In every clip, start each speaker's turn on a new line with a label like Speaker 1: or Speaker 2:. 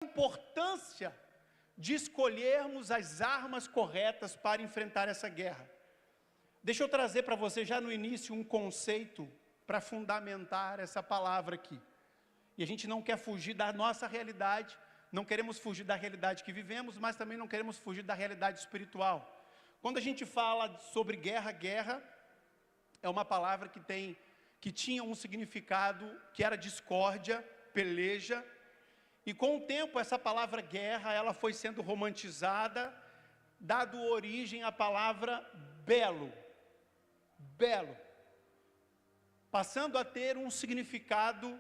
Speaker 1: importância de escolhermos as armas corretas para enfrentar essa guerra. Deixa eu trazer para você já no início um conceito para fundamentar essa palavra aqui. E a gente não quer fugir da nossa realidade, não queremos fugir da realidade que vivemos, mas também não queremos fugir da realidade espiritual. Quando a gente fala sobre guerra, guerra é uma palavra que tinha um significado que era discórdia, peleja. E com o tempo essa palavra guerra, ela foi sendo romantizada, dado origem à palavra belo, passando a ter um significado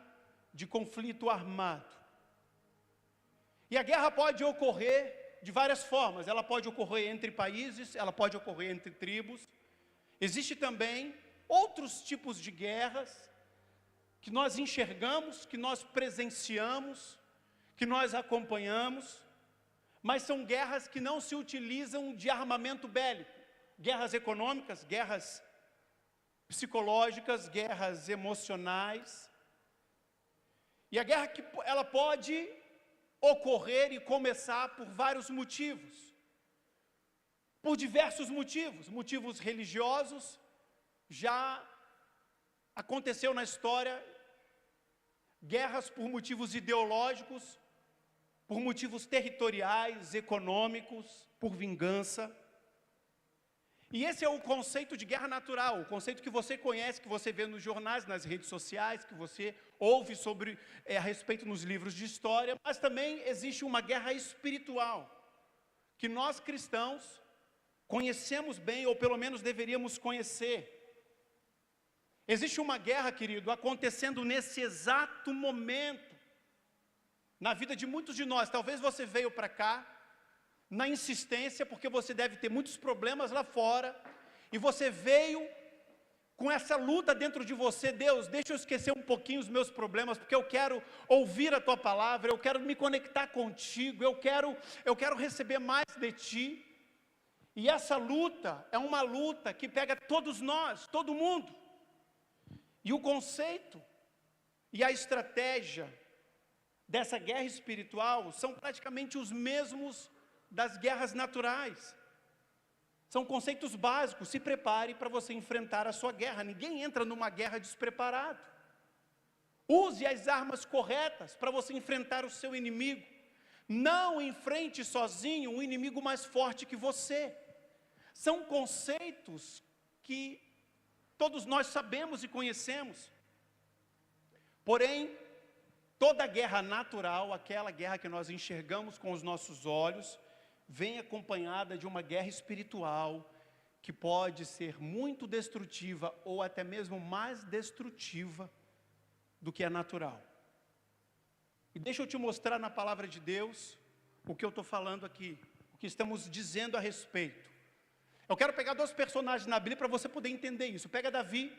Speaker 1: de conflito armado. E a guerra pode ocorrer de várias formas, ela pode ocorrer entre países, ela pode ocorrer entre tribos. Existe também outros tipos de guerras que nós enxergamos, que nós presenciamos, que nós acompanhamos, mas são guerras que não se utilizam de armamento bélico, guerras econômicas, guerras psicológicas, guerras emocionais. E a guerra ela pode ocorrer e começar por vários motivos, por diversos motivos religiosos. Já aconteceu na história guerras por motivos ideológicos, por motivos territoriais, econômicos, por vingança. E esse é o conceito de guerra natural, o conceito que você conhece, que você vê nos jornais, nas redes sociais, que você ouve sobre, a respeito nos livros de história. Mas também existe uma guerra espiritual, que nós cristãos conhecemos bem, ou pelo menos deveríamos conhecer. Existe uma guerra, querido, acontecendo nesse exato momento, na vida de muitos de nós. Talvez você veio para cá na insistência, porque você deve ter muitos problemas lá fora, e você veio com essa luta dentro de você. Deus, deixa eu esquecer um pouquinho os meus problemas, porque eu quero ouvir a Tua Palavra, eu quero me conectar contigo, eu quero receber mais de Ti. E essa luta é uma luta que pega todos nós, todo mundo. E o conceito e a estratégia dessa guerra espiritual são praticamente os mesmos das guerras naturais. São conceitos básicos. Se prepare para você enfrentar a sua guerra. Ninguém entra numa guerra despreparado. Use as armas corretas para você enfrentar o seu inimigo. Não enfrente sozinho um inimigo mais forte que você. São conceitos que todos nós sabemos e conhecemos. Porém, toda guerra natural, aquela guerra que nós enxergamos com os nossos olhos, vem acompanhada de uma guerra espiritual, que pode ser muito destrutiva, ou até mesmo mais destrutiva do que a natural. E deixa eu te mostrar na palavra de Deus, o que eu estou falando aqui, o que estamos dizendo a respeito. Eu quero pegar dois personagens na Bíblia para você poder entender isso. Pega Davi.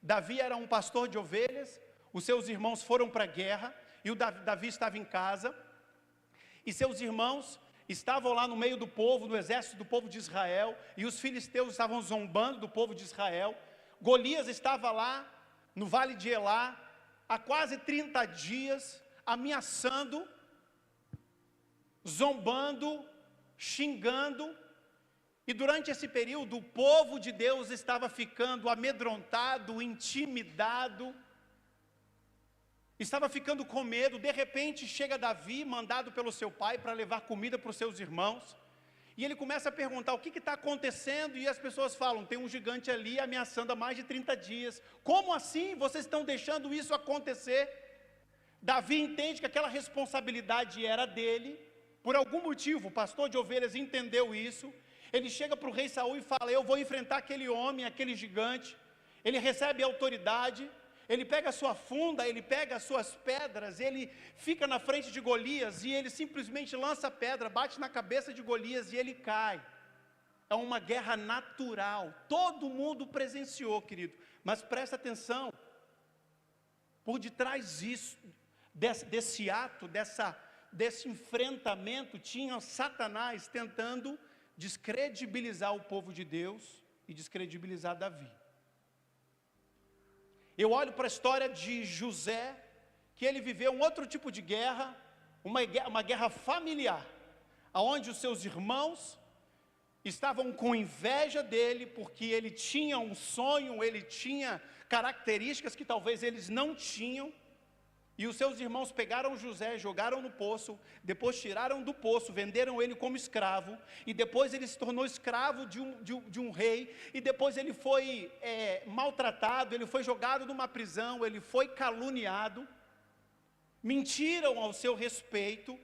Speaker 1: Davi era um pastor de ovelhas, os seus irmãos foram para a guerra, e o Davi estava em casa, e seus irmãos estavam lá no meio do povo, no exército do povo de Israel, e os filisteus estavam zombando do povo de Israel. Golias estava lá, no vale de Elá, há quase 30 dias, ameaçando, zombando, xingando. E durante esse período, o povo de Deus estava ficando amedrontado, intimidado, estava ficando com medo. De repente chega Davi, mandado pelo seu pai para levar comida para os seus irmãos, e ele começa a perguntar: o que está acontecendo? E as pessoas falam: tem um gigante ali ameaçando há mais de 30 dias. Como assim? Vocês estão deixando isso acontecer? Davi entende que aquela responsabilidade era dele. Por algum motivo, o pastor de ovelhas entendeu isso. Ele chega para o rei Saul e fala: eu vou enfrentar aquele homem, aquele gigante. Ele recebe autoridade, ele pega a sua funda, ele pega as suas pedras, ele fica na frente de Golias, e ele simplesmente lança a pedra, bate na cabeça de Golias e ele cai. É uma guerra natural, todo mundo presenciou, querido, mas presta atenção, por detrás desse ato, desse enfrentamento, tinha Satanás tentando descredibilizar o povo de Deus e descredibilizar Davi. Eu olho para a história de José, que ele viveu um outro tipo de guerra, uma guerra familiar, onde os seus irmãos estavam com inveja dele, porque ele tinha um sonho, ele tinha características que talvez eles não tinham, e os seus irmãos pegaram José, jogaram no poço, depois tiraram do poço, venderam ele como escravo, e depois ele se tornou escravo de um rei, e depois ele foi maltratado, ele foi jogado numa prisão, ele foi caluniado, mentiram ao seu respeito,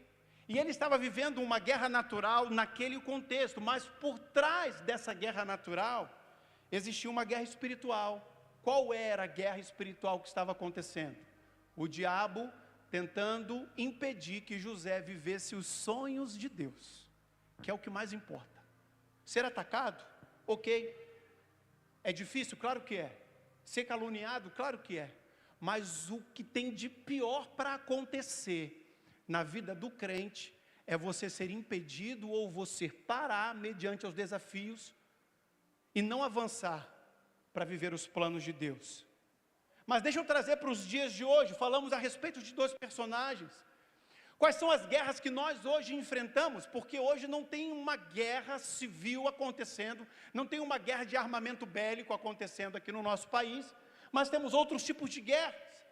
Speaker 1: e ele estava vivendo uma guerra natural naquele contexto, mas por trás dessa guerra natural, existia uma guerra espiritual. Qual era a guerra espiritual que estava acontecendo? O diabo tentando impedir que José vivesse os sonhos de Deus, que é o que mais importa. Ser atacado? Ok. É difícil? Claro que é. Ser caluniado? Claro que é. Mas o que tem de pior para acontecer na vida do crente é você ser impedido ou você parar mediante os desafios e não avançar para viver os planos de Deus. Mas deixa eu trazer para os dias de hoje, falamos a respeito de dois personagens. Quais são as guerras que nós hoje enfrentamos? Porque hoje não tem uma guerra civil acontecendo, não tem uma guerra de armamento bélico acontecendo aqui no nosso país, mas temos outros tipos de guerras.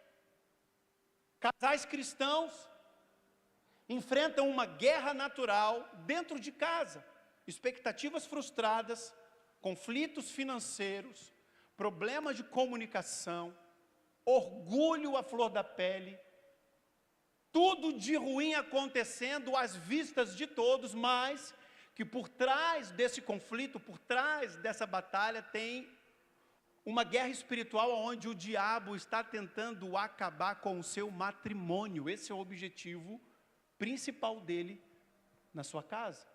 Speaker 1: Casais cristãos enfrentam uma guerra natural dentro de casa, expectativas frustradas, conflitos financeiros, problemas de comunicação, orgulho à flor da pele, tudo de ruim acontecendo às vistas de todos, mas que por trás desse conflito, por trás dessa batalha, tem uma guerra espiritual onde o diabo está tentando acabar com o seu matrimônio. Esse é o objetivo principal dele na sua casa.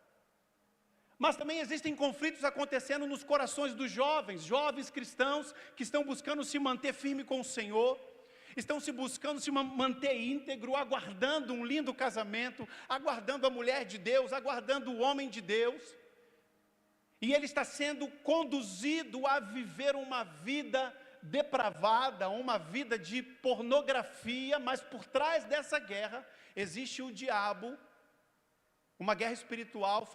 Speaker 1: Mas também existem conflitos acontecendo nos corações dos jovens cristãos que estão buscando se manter firme com o Senhor, estão buscando se manter íntegro, aguardando um lindo casamento, aguardando a mulher de Deus, aguardando o homem de Deus, e ele está sendo conduzido a viver uma vida depravada, uma vida de pornografia, mas por trás dessa guerra existe o diabo, uma guerra espiritual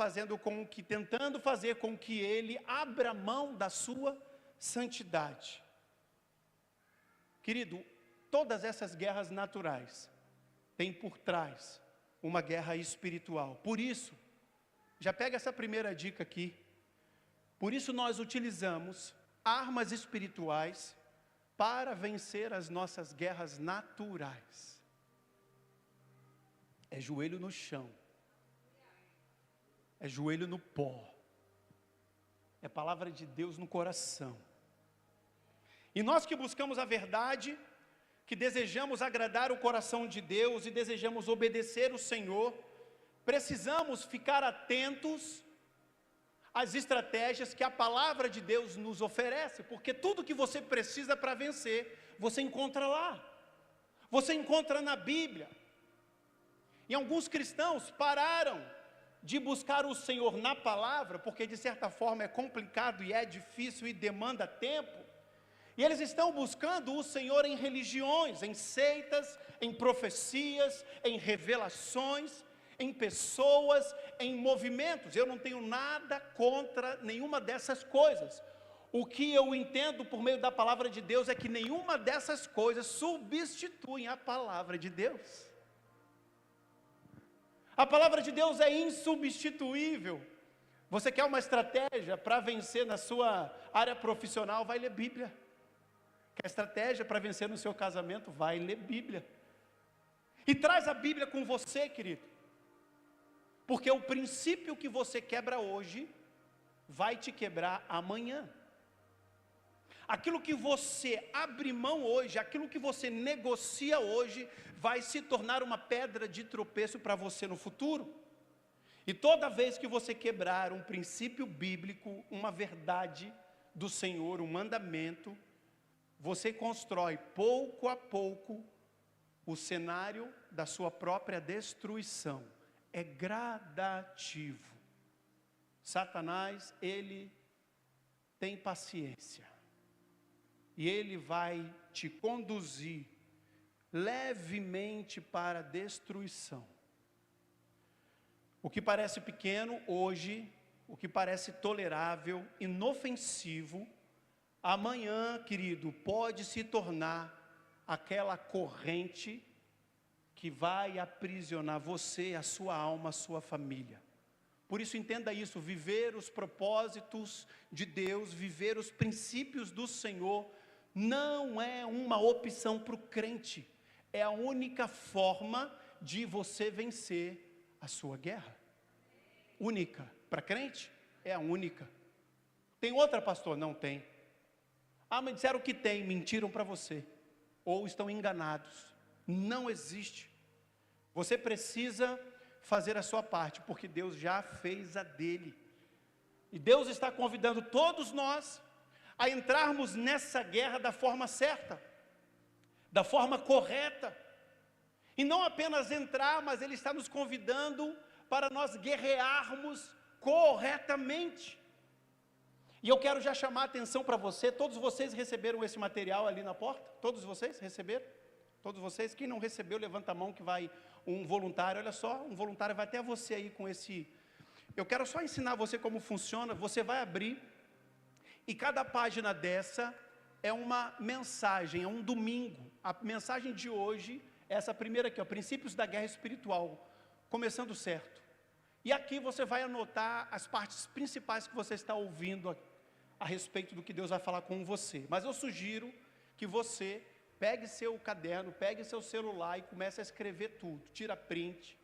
Speaker 1: tentando fazer com que ele abra mão da sua santidade. Querido, todas essas guerras naturais têm por trás uma guerra espiritual. Por isso, já pega essa primeira dica aqui. Por isso nós utilizamos armas espirituais para vencer as nossas guerras naturais. É joelho no chão. É joelho no pó, é palavra de Deus no coração. E nós que buscamos a verdade, que desejamos agradar o coração de Deus e desejamos obedecer o Senhor, precisamos ficar atentos às estratégias que a palavra de Deus nos oferece, porque tudo que você precisa para vencer, você encontra lá, você encontra na Bíblia. E alguns cristãos pararam de buscar o Senhor na palavra, porque de certa forma é complicado e é difícil e demanda tempo, e eles estão buscando o Senhor em religiões, em seitas, em profecias, em revelações, em pessoas, em movimentos. Eu não tenho nada contra nenhuma dessas coisas. O que eu entendo por meio da palavra de Deus é que nenhuma dessas coisas substituem a palavra de Deus. A palavra de Deus é insubstituível. Você quer uma estratégia para vencer na sua área profissional? Vai ler Bíblia. Quer estratégia para vencer no seu casamento? Vai ler Bíblia. E traz a Bíblia com você, querido. Porque o princípio que você quebra hoje, vai te quebrar amanhã. Aquilo que você abre mão hoje, aquilo que você negocia hoje, vai se tornar uma pedra de tropeço para você no futuro. E toda vez que você quebrar um princípio bíblico, uma verdade do Senhor, um mandamento, você constrói pouco a pouco o cenário da sua própria destruição. É gradativo. Satanás, ele tem paciência. E ele vai te conduzir levemente para a destruição. O que parece pequeno hoje, o que parece tolerável, inofensivo, amanhã, querido, pode se tornar aquela corrente que vai aprisionar você, a sua alma, a sua família. Por isso entenda isso, viver os propósitos de Deus, viver os princípios do Senhor, não é uma opção para o crente, é a única forma de você vencer a sua guerra. Única, para crente, é a única. Tem outra, pastor? Não tem. Ah, mas disseram que tem, mentiram para você, ou estão enganados. Não existe. Você precisa fazer a sua parte, porque Deus já fez a dele. E Deus está convidando todos nós a entrarmos nessa guerra da forma certa, da forma correta. E não apenas entrar, mas Ele está nos convidando para nós guerrearmos corretamente. E eu quero já chamar a atenção para você, todos vocês receberam esse material ali na porta? Todos vocês receberam? Todos vocês? Quem não recebeu, levanta a mão que vai um voluntário, olha só, um voluntário vai até você aí com esse... Eu quero só ensinar você como funciona, você vai abrir, e cada página dessa é uma mensagem, é um domingo. A mensagem de hoje é essa primeira aqui, ó, Princípios da Guerra Espiritual, começando certo. E aqui você vai anotar as partes principais que você está ouvindo a respeito do que Deus vai falar com você. Mas eu sugiro que você pegue seu caderno, pegue seu celular e comece a escrever tudo, tira print.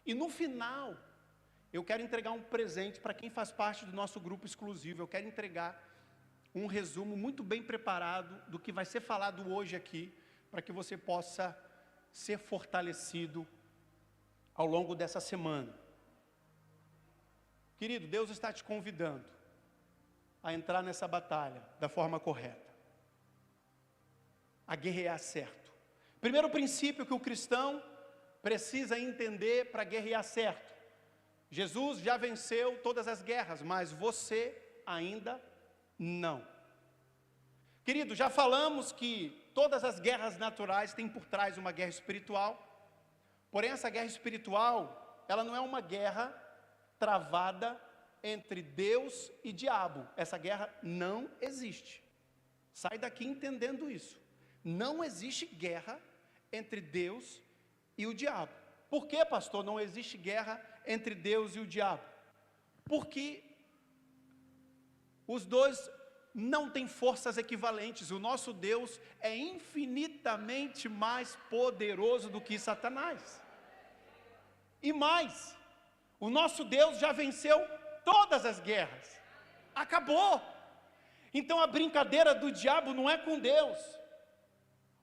Speaker 1: E no final, eu quero entregar um presente para quem faz parte do nosso grupo exclusivo. Eu quero entregar um resumo muito bem preparado do que vai ser falado hoje aqui, para que você possa ser fortalecido ao longo dessa semana. Querido, Deus está te convidando a entrar nessa batalha da forma correta, a guerrear certo. Primeiro princípio que o cristão precisa entender para guerrear certo: Jesus já venceu todas as guerras, mas você ainda não. Querido, já falamos que todas as guerras naturais têm por trás uma guerra espiritual, porém essa guerra espiritual, ela não é uma guerra travada entre Deus e diabo. Essa guerra não existe. Sai daqui entendendo isso. Não existe guerra entre Deus e o diabo. Por que, pastor, não existe guerra entre Deus e o diabo? Porque os dois não têm forças equivalentes. O nosso Deus é infinitamente mais poderoso do que Satanás. E mais, o nosso Deus já venceu todas as guerras. Acabou. Então a brincadeira do diabo não é com Deus.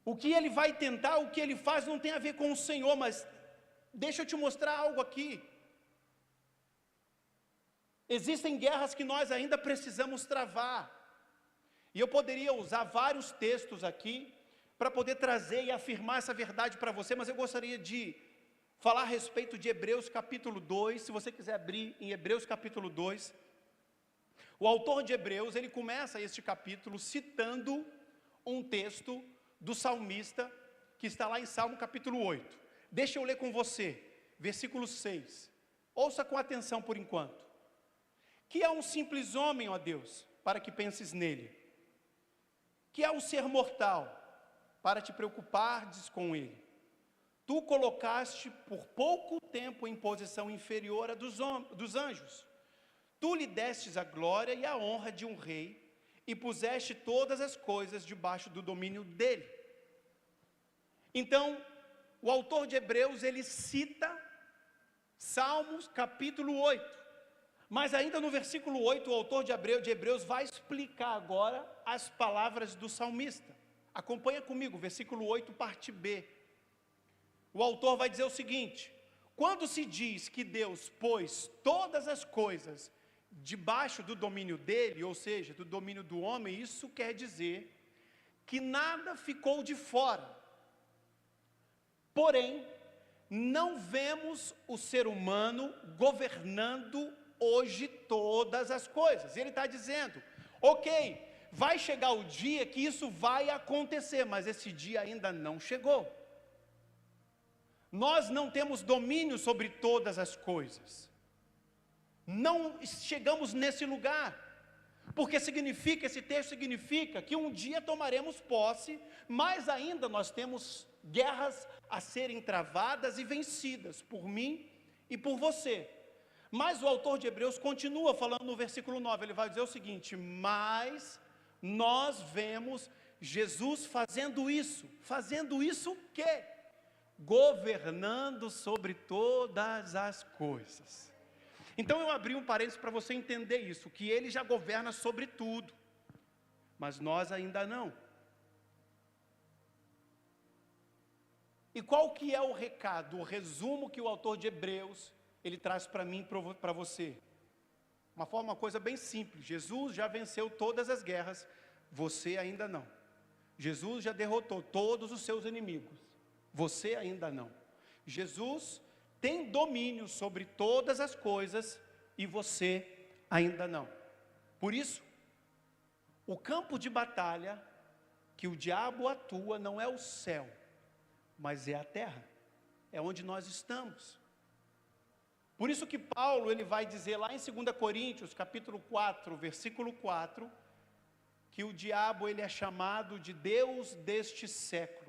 Speaker 1: O que ele vai tentar, o que ele faz não tem a ver com o Senhor, mas deixa eu te mostrar algo aqui. Existem guerras que nós ainda precisamos travar. E eu poderia usar vários textos aqui para poder trazer e afirmar essa verdade para você, mas eu gostaria de falar a respeito de Hebreus capítulo 2, se você quiser abrir em Hebreus capítulo 2. O autor de Hebreus, ele começa este capítulo citando um texto do salmista, que está lá em Salmo capítulo 8. Deixa eu ler com você, versículo 6. Ouça com atenção por enquanto. Que é um simples homem, ó Deus, para que penses nele? Que é um ser mortal, para te preocupardes com ele? Tu o colocaste por pouco tempo em posição inferior à dos anjos. Tu lhe destes a glória e a honra de um rei, e puseste todas as coisas debaixo do domínio dele. Então, o autor de Hebreus, ele cita Salmos capítulo 8, mas ainda no versículo 8, o autor de Hebreus vai explicar agora as palavras do salmista. Acompanha comigo, versículo 8, parte B. O autor vai dizer o seguinte: quando se diz que Deus pôs todas as coisas debaixo do domínio dele, ou seja, do domínio do homem, isso quer dizer que nada ficou de fora. Porém, não vemos o ser humano governando hoje todas as coisas. Ele está dizendo, ok, vai chegar o dia que isso vai acontecer, mas esse dia ainda não chegou. Nós não temos domínio sobre todas as coisas. Não chegamos nesse lugar. Porque esse texto significa que um dia tomaremos posse, mas ainda nós temos guerras a serem travadas e vencidas por mim e por você. Mas o autor de Hebreus continua falando no versículo 9, ele vai dizer o seguinte: mas nós vemos Jesus fazendo isso o quê? Governando sobre todas as coisas. Então eu abri um parênteses para você entender isso, que ele já governa sobre tudo, mas nós ainda não. E qual que é o recado, o resumo que o autor de Hebreus, ele traz para mim e para você? Uma coisa bem simples: Jesus já venceu todas as guerras, você ainda não. Jesus já derrotou todos os seus inimigos, você ainda não. Jesus tem domínio sobre todas as coisas e você ainda não. Por isso, o campo de batalha que o diabo atua não é o céu, mas é a terra, é onde nós estamos. Por isso que Paulo, ele vai dizer lá em 2 Coríntios, capítulo 4, versículo 4, que o diabo, ele é chamado de Deus deste século.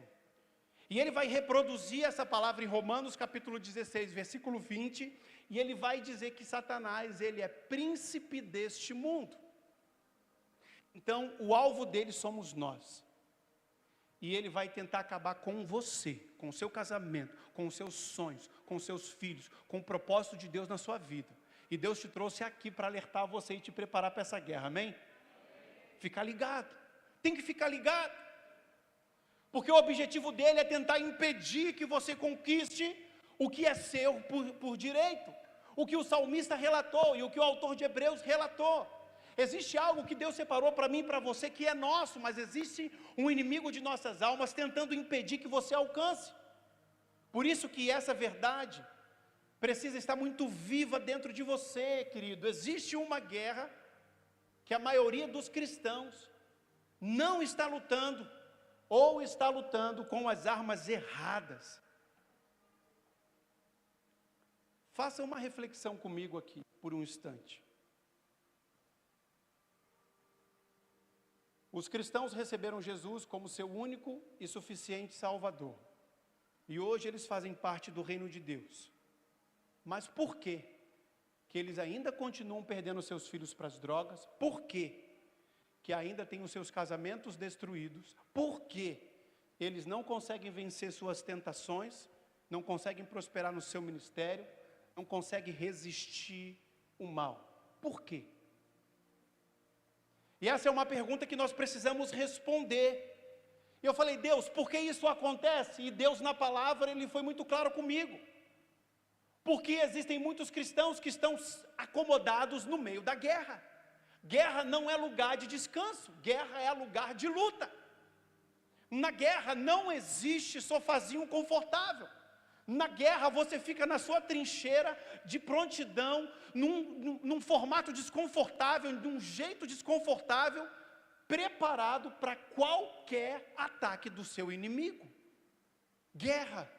Speaker 1: E ele vai reproduzir essa palavra em Romanos capítulo 16, versículo 20, e ele vai dizer que Satanás, ele é príncipe deste mundo. Então, o alvo dele somos nós. E ele vai tentar acabar com você, com o seu casamento, com os seus sonhos, com os seus filhos, com o propósito de Deus na sua vida. E Deus te trouxe aqui para alertar você e te preparar para essa guerra, amém? Ficar ligado, tem que ficar ligado. Porque o objetivo dele é tentar impedir que você conquiste o que é seu por direito. O que o salmista relatou e o que o autor de Hebreus relatou. Existe algo que Deus separou para mim e para você que é nosso, mas existe um inimigo de nossas almas tentando impedir que você alcance. Por isso que essa verdade precisa estar muito viva dentro de você, querido. Existe uma guerra que a maioria dos cristãos não está lutando, ou está lutando com as armas erradas. Faça uma reflexão comigo aqui, por um instante. Os cristãos receberam Jesus como seu único e suficiente Salvador. E hoje eles fazem parte do reino de Deus. Mas por quê que eles ainda continuam perdendo seus filhos para as drogas? Por quê que ainda têm os seus casamentos destruídos? Por quê eles não conseguem vencer suas tentações, não conseguem prosperar no seu ministério, não conseguem resistir o mal? Por quê? E essa é uma pergunta que nós precisamos responder. E eu falei: Deus, por que isso acontece? E Deus, na palavra, ele foi muito claro comigo. Porque existem muitos cristãos que estão acomodados no meio da guerra. Guerra não é lugar de descanso, guerra é lugar de luta. Na guerra não existe sofazinho confortável. Na guerra você fica na sua trincheira de prontidão, num formato desconfortável, de um jeito desconfortável, preparado para qualquer ataque do seu inimigo. Guerra.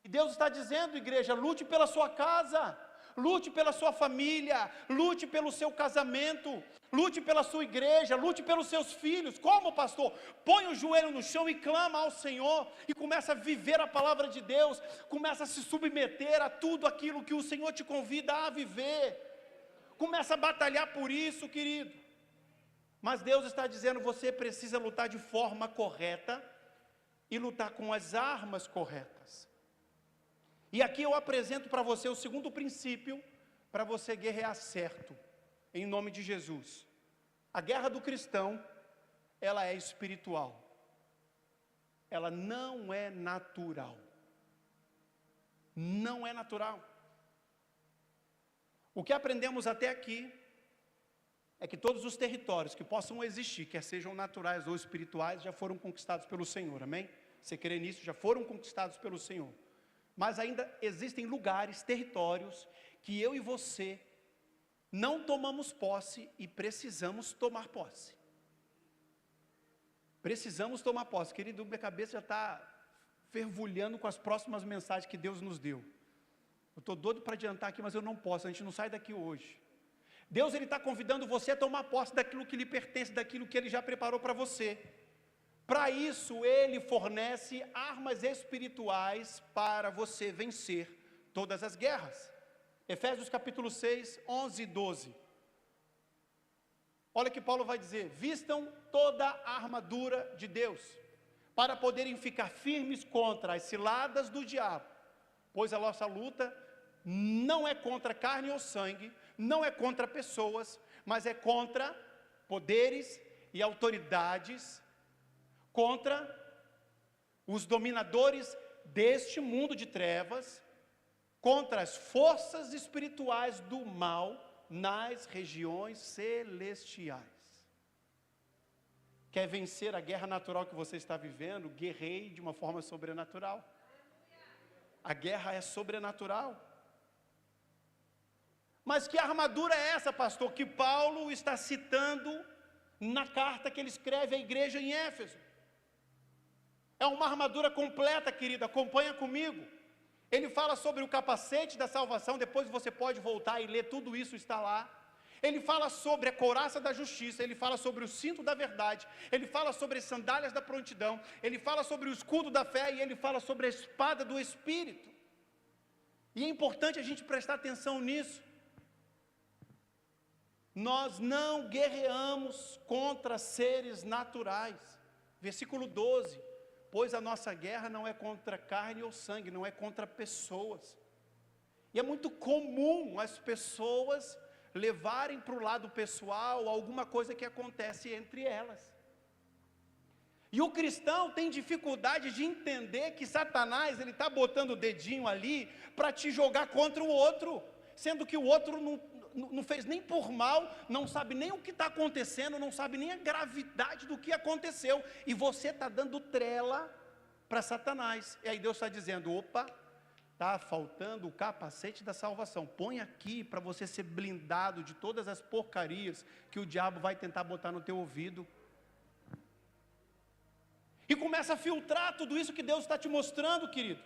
Speaker 1: E Deus está dizendo, igreja, lute pela sua casa, lute pela sua família, lute pelo seu casamento, lute pela sua igreja, lute pelos seus filhos. Como, pastor? Põe o joelho no chão e clama ao Senhor, e começa a viver a palavra de Deus, começa a se submeter a tudo aquilo que o Senhor te convida a viver, começa a batalhar por isso, querido. Mas Deus está dizendo, você precisa lutar de forma correta, e lutar com as armas corretas. E aqui eu apresento para você o segundo princípio, para você guerrear certo, em nome de Jesus. A guerra do cristão, ela é espiritual, ela não é natural, não é natural. O que aprendemos até aqui, é que todos os territórios que possam existir, quer sejam naturais ou espirituais, já foram conquistados pelo Senhor, amém? Você crê nisso? Já foram conquistados pelo Senhor. Mas ainda existem lugares, territórios, que eu e você não tomamos posse e precisamos tomar posse. Precisamos tomar posse. Querido, minha cabeça já está fervulhando com as próximas mensagens que Deus nos deu. Eu estou doido para adiantar aqui, mas eu não posso, a gente não sai daqui hoje. Deus está convidando você a tomar posse daquilo que lhe pertence, daquilo que Ele já preparou para você. Para isso, Ele fornece armas espirituais para você vencer todas as guerras. Efésios capítulo 6, 11 e 12. Olha que Paulo vai dizer: vistam toda a armadura de Deus, para poderem ficar firmes contra as ciladas do diabo, pois a nossa luta não é contra carne ou sangue, não é contra pessoas, mas é contra poderes e autoridades, contra os dominadores deste mundo de trevas, contra as forças espirituais do mal nas regiões celestiais. Quer vencer a guerra natural que você está vivendo? Guerreie de uma forma sobrenatural. A guerra é sobrenatural. Mas que armadura é essa, pastor, que Paulo está citando na carta que ele escreve à igreja em Éfeso? É uma armadura completa, querido, acompanha comigo. Ele fala sobre o capacete da salvação, depois você pode voltar e ler, tudo isso está lá. Ele fala sobre a couraça da justiça, ele fala sobre o cinto da verdade, ele fala sobre as sandálias da prontidão, ele fala sobre o escudo da fé e ele fala sobre a espada do Espírito. E é importante a gente prestar atenção nisso. Nós não guerreamos contra seres naturais. Versículo 12, pois a nossa guerra não é contra carne ou sangue, não é contra pessoas. E é muito comum as pessoas levarem para o lado pessoal alguma coisa que acontece entre elas. E o cristão tem dificuldade de entender que Satanás, ele está botando o dedinho ali para te jogar contra o outro, sendo que o outro não fez nem por mal, não sabe nem o que está acontecendo, não sabe nem a gravidade do que aconteceu, e você está dando trela para Satanás. E aí Deus está dizendo: opa, está faltando o capacete da salvação, põe aqui para você ser blindado de todas as porcarias que o diabo vai tentar botar no teu ouvido. E começa a filtrar tudo isso que Deus está te mostrando, querido.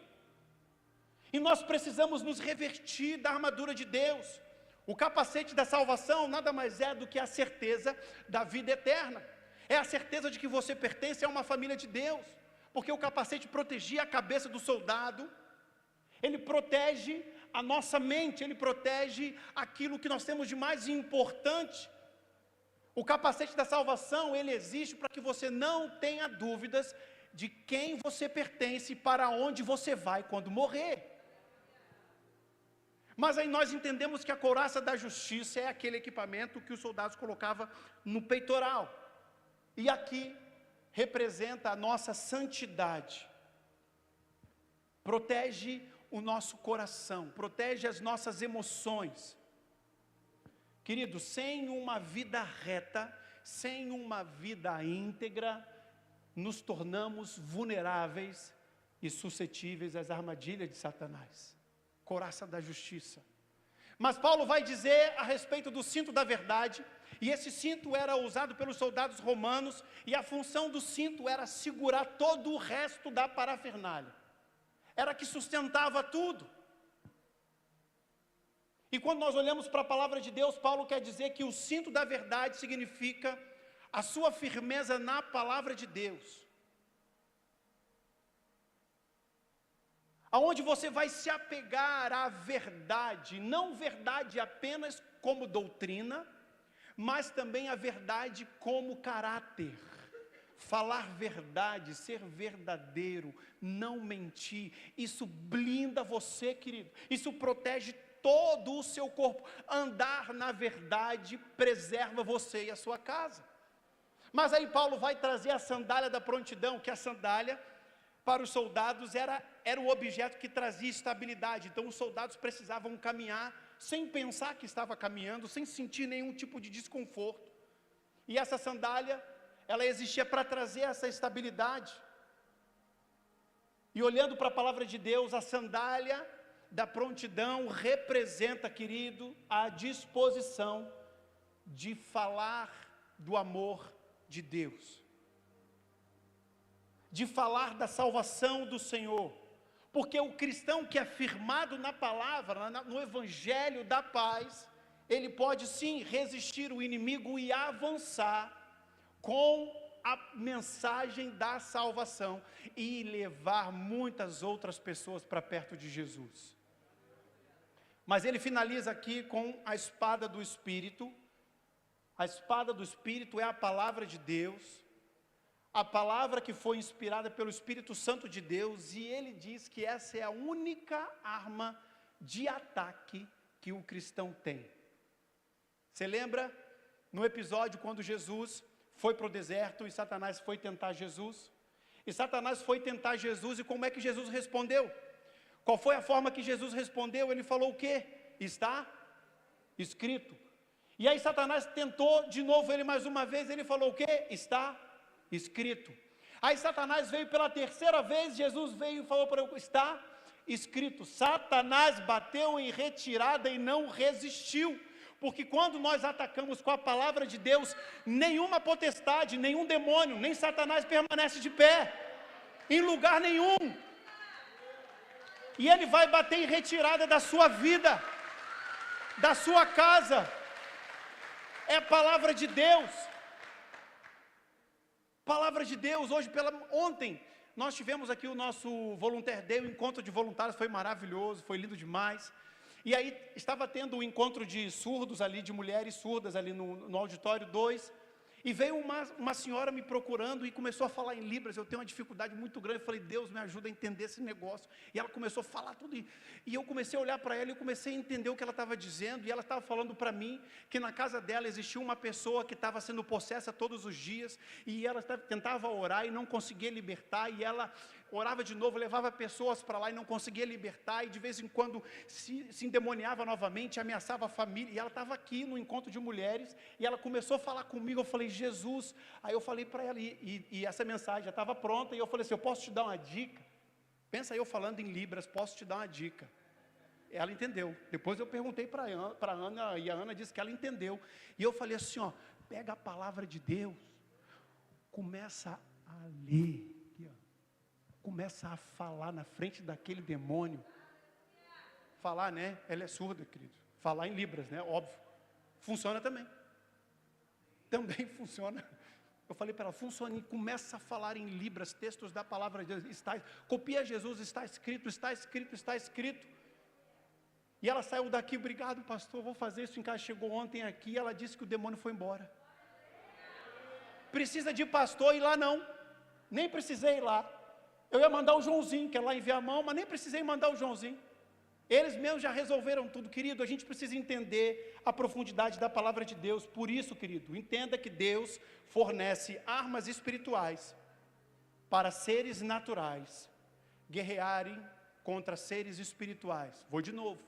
Speaker 1: E nós precisamos nos revertir da armadura de Deus. O capacete da salvação nada mais é do que a certeza da vida eterna. É a certeza de que você pertence a uma família de Deus. Porque o capacete protegia a cabeça do soldado, ele protege a nossa mente, ele protege aquilo que nós temos de mais importante. O capacete da salvação, ele existe para que você não tenha dúvidas de quem você pertence e para onde você vai quando morrer. Mas aí nós entendemos que a couraça da justiça é aquele equipamento que os soldados colocavam no peitoral. E aqui representa a nossa santidade. Protege o nosso coração, protege as nossas emoções. Querido, sem uma vida reta, sem uma vida íntegra, nos tornamos vulneráveis e suscetíveis às armadilhas de Satanás. Couraça da justiça. Mas Paulo vai dizer a respeito do cinto da verdade, e esse cinto era usado pelos soldados romanos, e a função do cinto era segurar todo o resto da parafernália. Era que sustentava tudo. E quando nós olhamos para a palavra de Deus, Paulo quer dizer que o cinto da verdade significa a sua firmeza na palavra de Deus. Aonde você vai se apegar à verdade, não verdade apenas como doutrina, mas também a verdade como caráter. Falar verdade, ser verdadeiro, não mentir, isso blinda você, querido, isso protege todo o seu corpo. Andar na verdade preserva você e a sua casa. Mas aí Paulo vai trazer a sandália da prontidão, que a sandália para os soldados era o objeto que trazia estabilidade. Então os soldados precisavam caminhar sem pensar que estava caminhando, sem sentir nenhum tipo de desconforto. E essa sandália, ela existia para trazer essa estabilidade. E olhando para a palavra de Deus, a sandália da prontidão representa, querido, a disposição de falar do amor de Deus, de falar da salvação do Senhor. Porque o cristão que é firmado na palavra, no evangelho da paz, ele pode sim resistir o inimigo e avançar com a mensagem da salvação e levar muitas outras pessoas para perto de Jesus. Mas ele finaliza aqui com a espada do Espírito. A espada do Espírito é a palavra de Deus, a palavra que foi inspirada pelo Espírito Santo de Deus, e ele diz que essa é a única arma de ataque que o cristão tem. Você lembra no episódio quando Jesus foi para o deserto e Satanás foi tentar Jesus? E Satanás foi tentar Jesus, e como é que Jesus respondeu? Qual foi a forma que Jesus respondeu? Ele falou o quê? Está escrito. E aí Satanás tentou de novo ele mais uma vez, ele falou o quê? Está escrito. Aí Satanás veio pela terceira vez, Jesus veio e falou para ele, está escrito. Satanás bateu em retirada e não resistiu, porque quando nós atacamos com a palavra de Deus, nenhuma potestade, nenhum demônio, nem Satanás permanece de pé, em lugar nenhum, e ele vai bater em retirada da sua vida, da sua casa. É a palavra de Deus. Palavra de Deus. Ontem nós tivemos aqui o nosso Volunteer Day, o encontro de voluntários, foi maravilhoso, foi lindo demais. E aí estava tendo um encontro de surdos ali, de mulheres surdas ali no auditório 2. E veio uma senhora me procurando e começou a falar em Libras. Eu tenho uma dificuldade muito grande. Eu falei, Deus me ajuda a entender esse negócio. E ela começou a falar tudo. E eu comecei a olhar para ela e comecei a entender o que ela estava dizendo. E ela estava falando para mim que na casa dela existia uma pessoa que estava sendo possessa todos os dias. E ela tentava orar e não conseguia libertar. E ela orava de novo, levava pessoas para lá e não conseguia libertar. E de vez em quando se endemoniava novamente, ameaçava a família. E ela estava aqui no encontro de mulheres. E ela começou a falar comigo. Eu falei, Jesus. Aí eu falei para ela, e essa mensagem já estava pronta, e eu falei assim, eu posso te dar uma dica? Pensa eu falando em Libras, posso te dar uma dica? Ela entendeu. Depois eu perguntei para a Ana, e a Ana disse que ela entendeu. E eu falei assim, ó, pega a palavra de Deus, começa a ler, aqui, ó, começa a falar na frente daquele demônio. Falar, né? Ela é surda, querido. Falar em Libras, né? Óbvio. Funciona também. Também funciona. Eu falei para ela, funciona, e começa a falar em Libras, textos da palavra de Deus, copia Jesus, está escrito, está escrito, está escrito. E ela saiu daqui, obrigado pastor, vou fazer isso em casa. Chegou ontem aqui e ela disse que o demônio foi embora. Precisa de pastor ir lá não, nem precisei ir lá. Eu ia mandar o Joãozinho, que é lá em Viamão, mas nem precisei mandar o Joãozinho. Eles mesmos já resolveram tudo, querido. A gente precisa entender a profundidade da palavra de Deus. Por isso, querido, entenda que Deus fornece armas espirituais para seres naturais guerrearem contra seres espirituais. Vou de novo.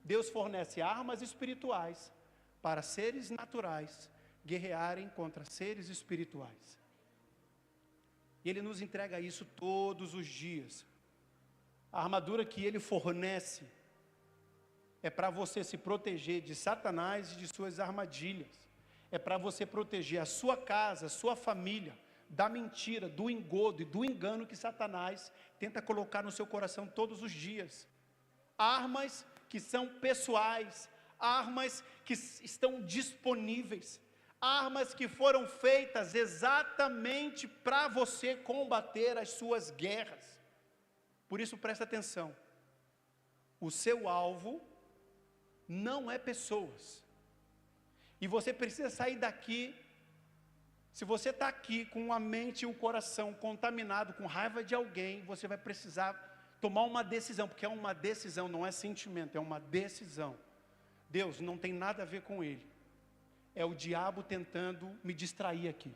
Speaker 1: Deus fornece armas espirituais para seres naturais guerrearem contra seres espirituais. E Ele nos entrega isso todos os dias. A armadura que Ele fornece é para você se proteger de Satanás e de suas armadilhas. É para você proteger a sua casa, a sua família, da mentira, do engodo e do engano que Satanás tenta colocar no seu coração todos os dias. Armas que são pessoais, armas que estão disponíveis, armas que foram feitas exatamente para você combater as suas guerras. Por isso, presta atenção, o seu alvo não é pessoas, e você precisa sair daqui. Se você está aqui com a mente e o coração contaminado, com raiva de alguém, você vai precisar tomar uma decisão, porque é uma decisão, não é sentimento, é uma decisão. Deus, não tem nada a ver com ele, é o diabo tentando me distrair aqui,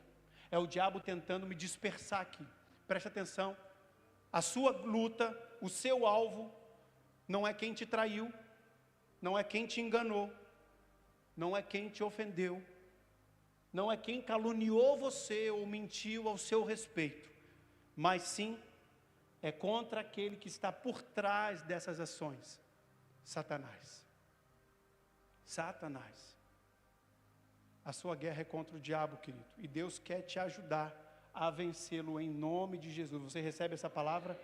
Speaker 1: é o diabo tentando me dispersar aqui. Presta atenção. A sua luta, o seu alvo, não é quem te traiu, não é quem te enganou, não é quem te ofendeu, não é quem caluniou você ou mentiu ao seu respeito, mas sim é contra aquele que está por trás dessas ações, Satanás. Satanás. A sua guerra é contra o diabo, querido, e Deus quer te ajudar a vencê-lo em nome de Jesus. Você recebe essa palavra?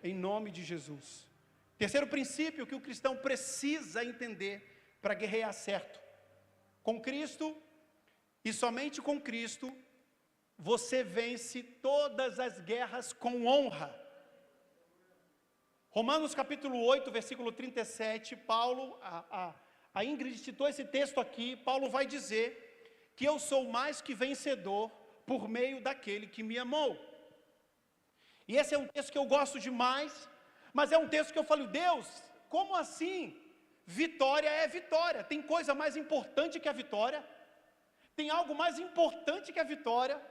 Speaker 1: Em nome de Jesus. Terceiro princípio que o cristão precisa entender para guerrear certo. Com Cristo, e somente com Cristo, você vence todas as guerras com honra. Romanos capítulo 8, versículo 37, Paulo, a Ingrid citou esse texto aqui, Paulo vai dizer que eu sou mais que vencedor por meio daquele que me amou. E esse é um texto que eu gosto demais, mas é um texto que eu falo, Deus, como assim? Vitória é vitória, tem coisa mais importante que a vitória? Tem algo mais importante que a vitória?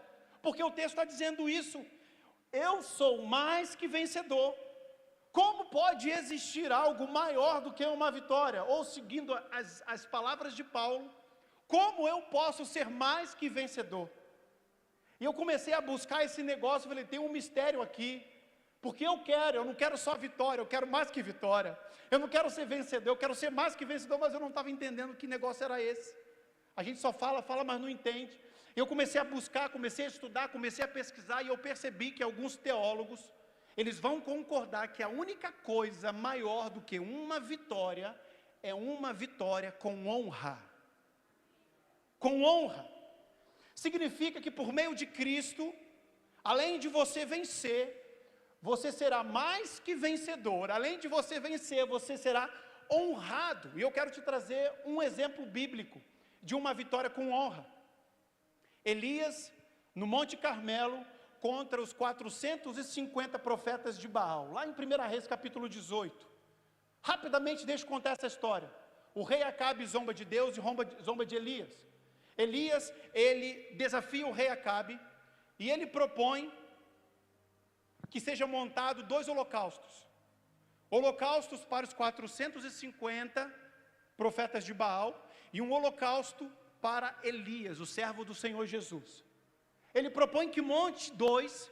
Speaker 1: Porque o texto está dizendo isso, eu sou mais que vencedor. Como pode existir algo maior do que uma vitória? Ou seguindo as palavras de Paulo, como eu posso ser mais que vencedor? E eu comecei a buscar esse negócio, falei, tem um mistério aqui, porque eu não quero só vitória, eu quero mais que vitória. Eu não quero ser vencedor, eu quero ser mais que vencedor, mas eu não estava entendendo que negócio era esse. A gente só fala, mas não entende. Eu comecei a buscar, comecei a estudar, comecei a pesquisar, e eu percebi que alguns teólogos, eles vão concordar que a única coisa maior do que uma vitória, é uma vitória com honra. Com honra. Significa que por meio de Cristo, além de você vencer, você será mais que vencedor. Além de você vencer, você será honrado. E eu quero te trazer um exemplo bíblico de uma vitória com honra. Elias, no Monte Carmelo, contra os 450 profetas de Baal, lá em 1 Reis capítulo 18, rapidamente deixa eu contar essa história. O rei Acabe zomba de Deus e zomba de Elias. Elias, ele desafia o rei Acabe, e ele propõe que seja montado 2 holocaustos, holocaustos para os 450 profetas de Baal, e um holocausto para Elias, o servo do Senhor Jesus. Ele propõe que monte 2,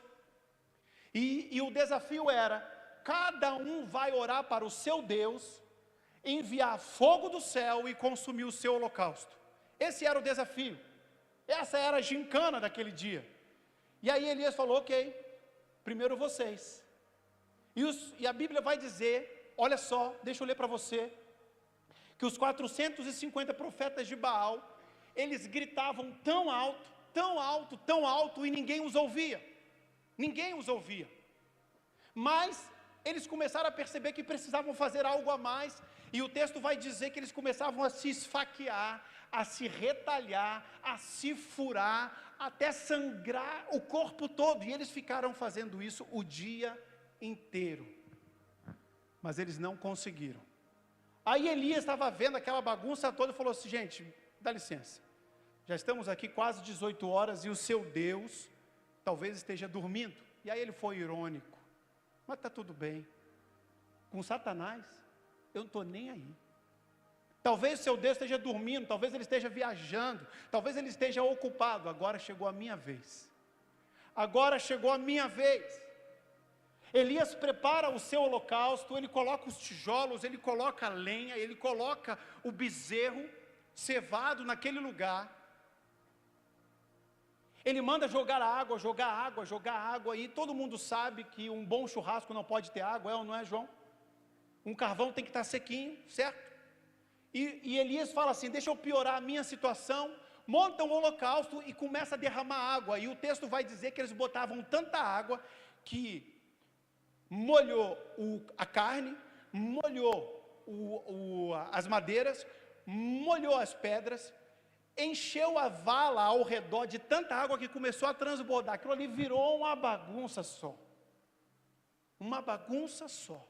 Speaker 1: e o desafio era, cada um vai orar para o seu Deus, enviar fogo do céu e consumir o seu holocausto. Esse era o desafio, essa era a gincana daquele dia. E aí Elias falou, ok, primeiro vocês. E a Bíblia vai dizer, olha só, deixa eu ler para você, que os 450 profetas de Baal, eles gritavam tão alto, tão alto, tão alto, e ninguém os ouvia. Ninguém os ouvia. Mas eles começaram a perceber que precisavam fazer algo a mais, e o texto vai dizer que eles começavam a se esfaquear, a se retalhar, a se furar, até sangrar o corpo todo, e eles ficaram fazendo isso o dia inteiro. Mas eles não conseguiram. Aí Elias estava vendo aquela bagunça toda e falou assim, gente, dá licença. Já estamos aqui quase 18 horas e o seu Deus talvez esteja dormindo. E aí ele foi irônico. Mas está tudo bem. Com Satanás, eu não estou nem aí. Talvez o seu Deus esteja dormindo, talvez ele esteja viajando, talvez ele esteja ocupado. Agora chegou a minha vez. Agora chegou a minha vez. Elias prepara o seu holocausto, ele coloca os tijolos, ele coloca a lenha, ele coloca o bezerro cevado naquele lugar. Ele manda jogar água, e todo mundo sabe que um bom churrasco não pode ter água, é ou não é, João? Um carvão tem que estar sequinho, certo? E Elias fala assim, deixa eu piorar a minha situação, monta um holocausto e começa a derramar água, e o texto vai dizer que eles botavam tanta água, que molhou a carne, molhou as madeiras, molhou as pedras, encheu a vala ao redor de tanta água que começou a transbordar. Aquilo ali virou uma bagunça só. Uma bagunça só.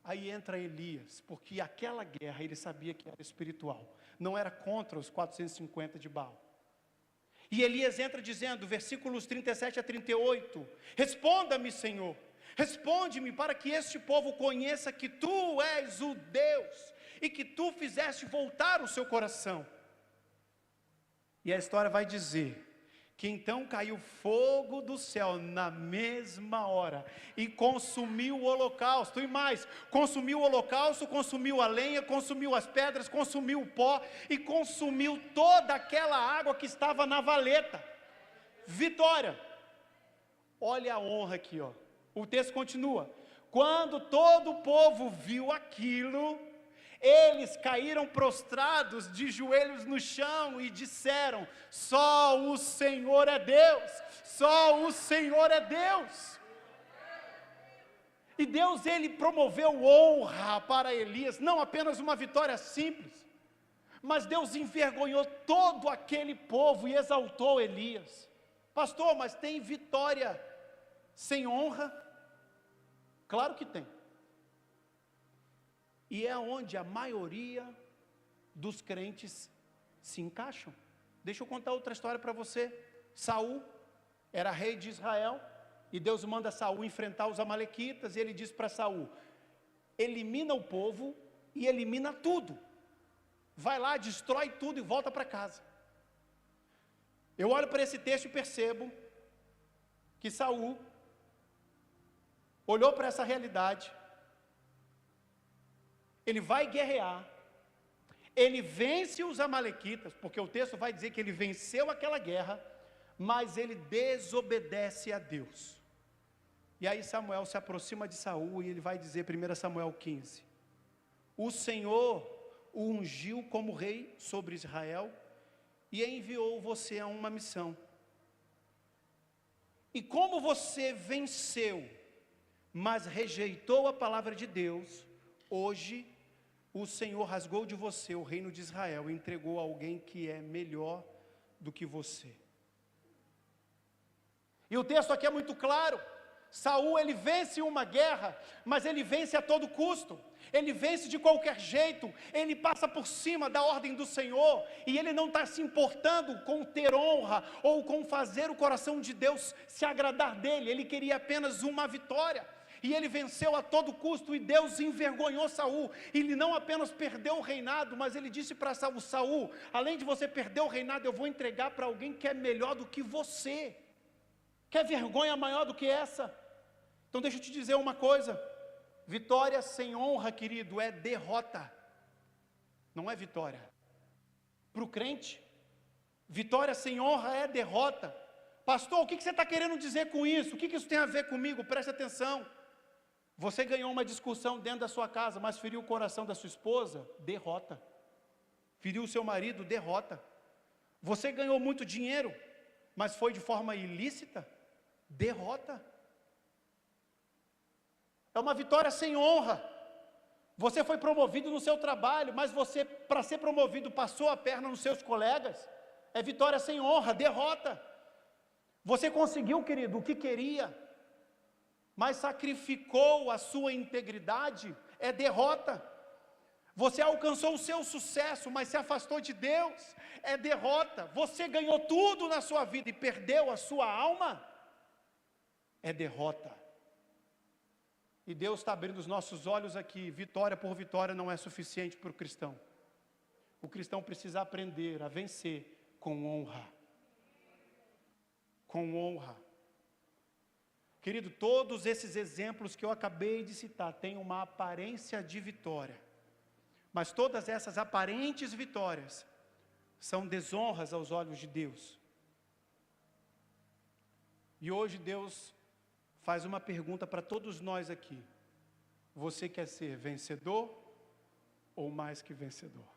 Speaker 1: Aí entra Elias, porque aquela guerra ele sabia que era espiritual, não era contra os 450 de Baal. E Elias entra dizendo, versículos 37 a 38, responda-me, Senhor, responde-me para que este povo conheça que Tu és o Deus, e que Tu fizeste voltar o seu coração. E a história vai dizer, que então caiu fogo do céu na mesma hora, e consumiu o holocausto, e mais, consumiu o holocausto, consumiu a lenha, consumiu as pedras, consumiu o pó, e consumiu toda aquela água que estava na valeta. vitória. Olha a honra aqui, ó. O texto continua. Quando todo o povo viu aquilo, eles caíram prostrados de joelhos no chão e disseram: só o Senhor é Deus, só o Senhor é Deus. E Deus, ele promoveu honra para Elias, não apenas uma vitória simples, mas Deus envergonhou todo aquele povo e exaltou Elias. Pastor, mas tem vitória sem honra? Claro que tem. E é onde a maioria dos crentes se encaixam. Deixa eu contar outra história para você. Saul era rei de Israel, e Deus manda Saul enfrentar os amalequitas, e ele diz para Saul: elimina o povo e elimina tudo. Vai lá, destrói tudo e volta para casa. Eu olho para esse texto e percebo que Saul olhou para essa realidade, ele vai guerrear, ele vence os amalequitas, porque o texto vai dizer que ele venceu aquela guerra, mas ele desobedece a Deus. E aí Samuel se aproxima de Saul e ele vai dizer, 1 Samuel 15, o Senhor o ungiu como rei sobre Israel e enviou você a uma missão. E como você venceu, mas rejeitou a palavra de Deus, hoje o Senhor rasgou de você o reino de Israel e entregou a alguém que é melhor do que você. E o texto aqui é muito claro. Saul, ele vence uma guerra, mas ele vence a todo custo. Ele vence de qualquer jeito, ele passa por cima da ordem do Senhor, e ele não está se importando com ter honra, ou com fazer o coração de Deus se agradar dele. Ele queria apenas uma vitória, e ele venceu a todo custo, e Deus envergonhou Saul. Ele não apenas perdeu o reinado, mas ele disse para Saul: Saul, além de você perder o reinado, eu vou entregar para alguém que é melhor do que você. Quer vergonha maior do que essa? Então deixa eu te dizer uma coisa, vitória sem honra, querido, é derrota, não é vitória. Para o crente, vitória sem honra é derrota. Pastor, o que você está querendo dizer com isso? O que isso tem a ver comigo? Preste atenção. Você ganhou uma discussão dentro da sua casa, mas feriu o coração da sua esposa? Derrota. Feriu o seu marido? Derrota. Você ganhou muito dinheiro, mas foi de forma ilícita? Derrota. É uma vitória sem honra. Você foi promovido no seu trabalho, mas você, para ser promovido, passou a perna nos seus colegas? É vitória sem honra, derrota. Você conseguiu, querido, o que queria, mas sacrificou a sua integridade? É derrota. Você alcançou o seu sucesso, mas se afastou de Deus? É derrota. Você ganhou tudo na sua vida e perdeu a sua alma? É derrota. E Deus está abrindo os nossos olhos aqui. Vitória por vitória não é suficiente para o cristão. O cristão precisa aprender a vencer com honra. Com honra. Querido, todos esses exemplos que eu acabei de citar têm uma aparência de vitória, mas todas essas aparentes vitórias são desonras aos olhos de Deus. E hoje Deus faz uma pergunta para todos nós aqui: você quer ser vencedor ou mais que vencedor?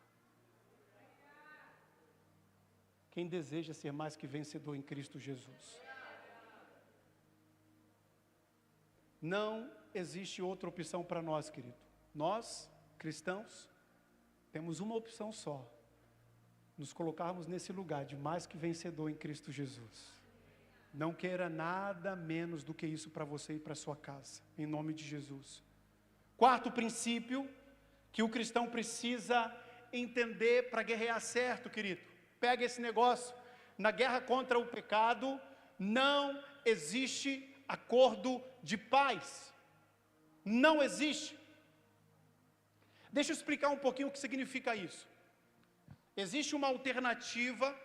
Speaker 1: Quem deseja ser mais que vencedor em Cristo Jesus? Não existe outra opção para nós, querido. Nós, cristãos, temos uma opção só: nos colocarmos nesse lugar de mais que vencedor em Cristo Jesus. Não queira nada menos do que isso para você e para sua casa, em nome de Jesus. Quarto princípio que o cristão precisa entender para guerrear certo, querido. Pega esse negócio. Na guerra contra o pecado, não existe acordo de paz. Não existe. Deixa eu explicar um pouquinho o que significa isso. Existe uma alternativa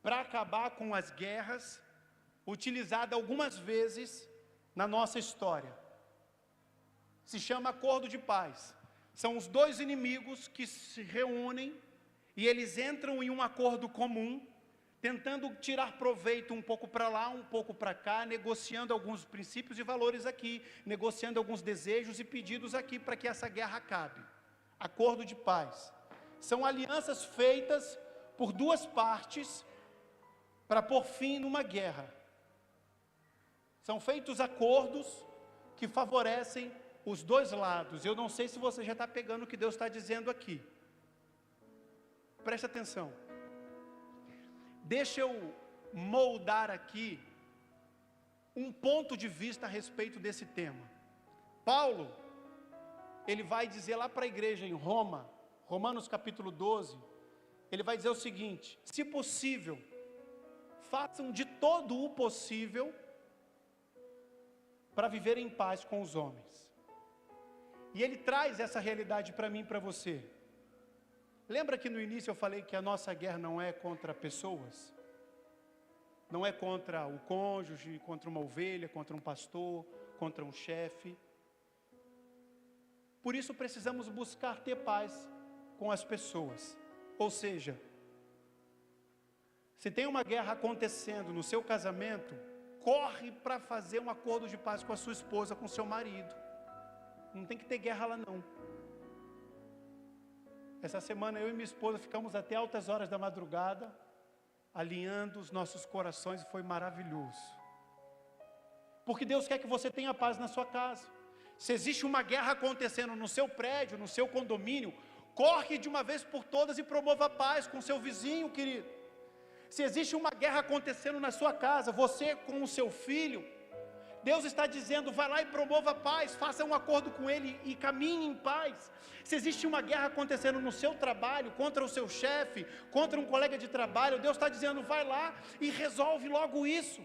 Speaker 1: para acabar com as guerras, utilizada algumas vezes na nossa história. Se chama acordo de paz. São os dois inimigos que se reúnem e eles entram em um acordo comum tentando tirar proveito um pouco para lá, um pouco para cá, negociando alguns princípios e valores aqui, negociando alguns desejos e pedidos aqui para que essa guerra acabe. Acordo de paz. São alianças feitas por duas partes para pôr fim numa guerra. São feitos acordos que favorecem os dois lados. Eu não sei se você já está pegando o que Deus está dizendo aqui. Preste atenção. Deixa eu moldar aqui um ponto de vista a respeito desse tema. Paulo, ele vai dizer lá para a igreja em Roma, Romanos capítulo 12, ele vai dizer o seguinte: se possível, façam de todo o possível para viver em paz com os homens. E ele traz essa realidade para mim e para você. Lembra que no início eu falei que a nossa guerra não é contra pessoas? Não é contra o cônjuge, contra uma ovelha, contra um pastor, contra um chefe. Por isso precisamos buscar ter paz com as pessoas. Ou seja, se tem uma guerra acontecendo no seu casamento, corre para fazer um acordo de paz com a sua esposa, com o seu marido. Não tem que ter guerra lá não. Essa semana eu e minha esposa ficamos até altas horas da madrugada, alinhando os nossos corações, e foi maravilhoso. Porque Deus quer que você tenha paz na sua casa. Se existe uma guerra acontecendo no seu prédio, no seu condomínio, corre de uma vez por todas e promova a paz com seu vizinho, querido. Se existe uma guerra acontecendo na sua casa, você com o seu filho, Deus está dizendo, vai lá e promova a paz, faça um acordo com ele e caminhe em paz. Se existe uma guerra acontecendo no seu trabalho, contra o seu chefe, contra um colega de trabalho, Deus está dizendo, vai lá e resolve logo isso.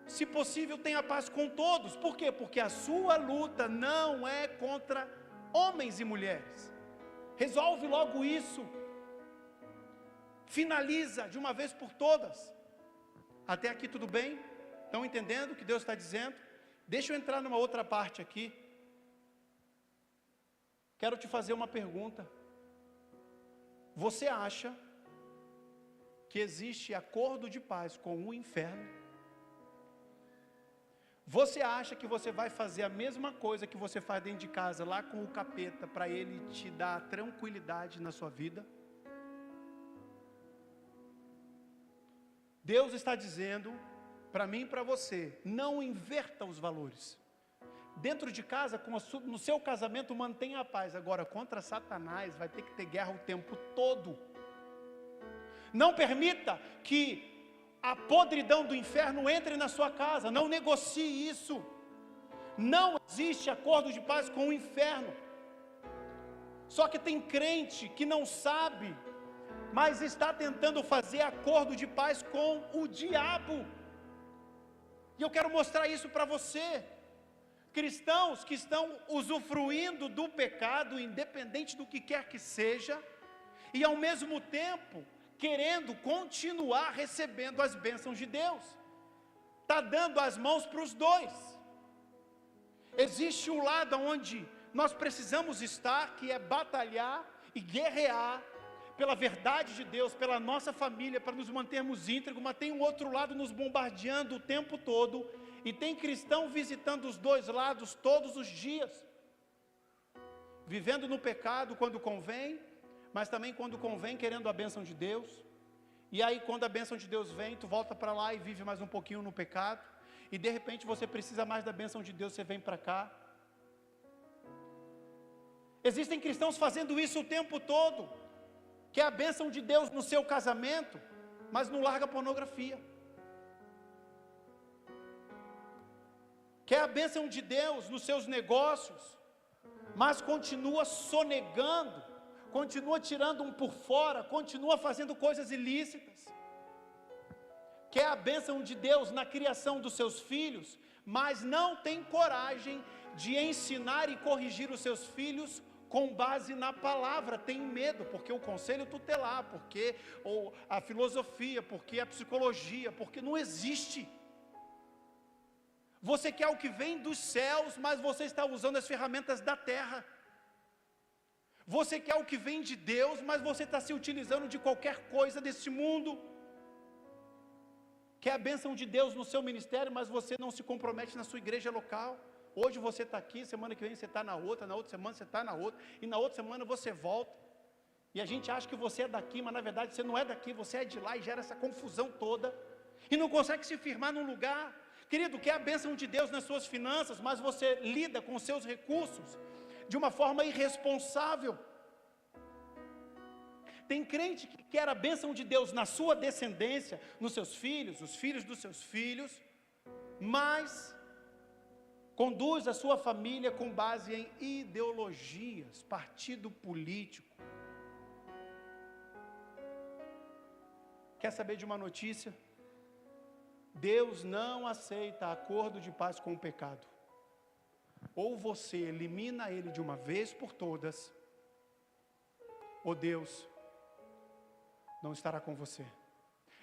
Speaker 1: Se possível, tenha paz com todos. Por quê? Porque a sua luta não é contra homens e mulheres. Resolve logo isso. Finaliza de uma vez por todas. Até aqui tudo bem? Estão entendendo o que Deus está dizendo? Deixa eu entrar numa outra parte aqui. Quero te fazer uma pergunta. Você acha que existe acordo de paz com o inferno? Você acha que você vai fazer a mesma coisa que você faz dentro de casa, lá com o capeta, para ele te dar tranquilidade na sua vida? Deus está dizendo para mim e para você, não inverta os valores. Dentro de casa, no seu casamento, mantenha a paz. Agora, contra Satanás, vai ter que ter guerra o tempo todo. Não permita que a podridão do inferno entre na sua casa. Não negocie isso. Não existe acordo de paz com o inferno. Só que tem crente que não sabe, mas está tentando fazer acordo de paz com o diabo. E eu quero mostrar isso para você. Cristãos que estão usufruindo do pecado, independente do que quer que seja, e ao mesmo tempo querendo continuar recebendo as bênçãos de Deus. Está dando as mãos para os dois. Existe um lado onde nós precisamos estar, que é batalhar e guerrear pela verdade de Deus, pela nossa família, para nos mantermos íntegros, mas tem um outro lado nos bombardeando o tempo todo, e tem cristão visitando os dois lados todos os dias, vivendo no pecado quando convém, mas também quando convém querendo a bênção de Deus. E aí quando a bênção de Deus vem, tu volta para lá e vive mais um pouquinho no pecado, e de repente você precisa mais da bênção de Deus, você vem para cá. Existem cristãos fazendo isso o tempo todo, que é a bênção de Deus no seu casamento, mas não larga a pornografia. Quer a bênção de Deus nos seus negócios, mas continua sonegando, continua tirando um por fora, continua fazendo coisas ilícitas. Quer a bênção de Deus na criação dos seus filhos, mas não tem coragem de ensinar e corrigir os seus filhos com base na palavra, tem medo, porque o conselho tutelar, porque a filosofia, porque a psicologia, porque não existe. Você quer o que vem dos céus, mas você está usando as ferramentas da terra. Você quer o que vem de Deus, mas você está se utilizando de qualquer coisa desse mundo. Quer a bênção de Deus no seu ministério, mas você não se compromete na sua igreja local. Hoje você está aqui, semana que vem você está na outra semana você está na outra, e na outra semana você volta. E a gente acha que você é daqui, mas na verdade você não é daqui, você é de lá, e gera essa confusão toda. E não consegue se firmar num lugar. Querido, quer a bênção de Deus nas suas finanças, mas você lida com os seus recursos de uma forma irresponsável. Tem crente que quer a bênção de Deus na sua descendência, nos seus filhos, os filhos dos seus filhos, mas conduz a sua família com base em ideologias, partido político. Quer saber de uma notícia? Deus não aceita acordo de paz com o pecado. Ou você elimina ele de uma vez por todas, ou Deus não estará com você.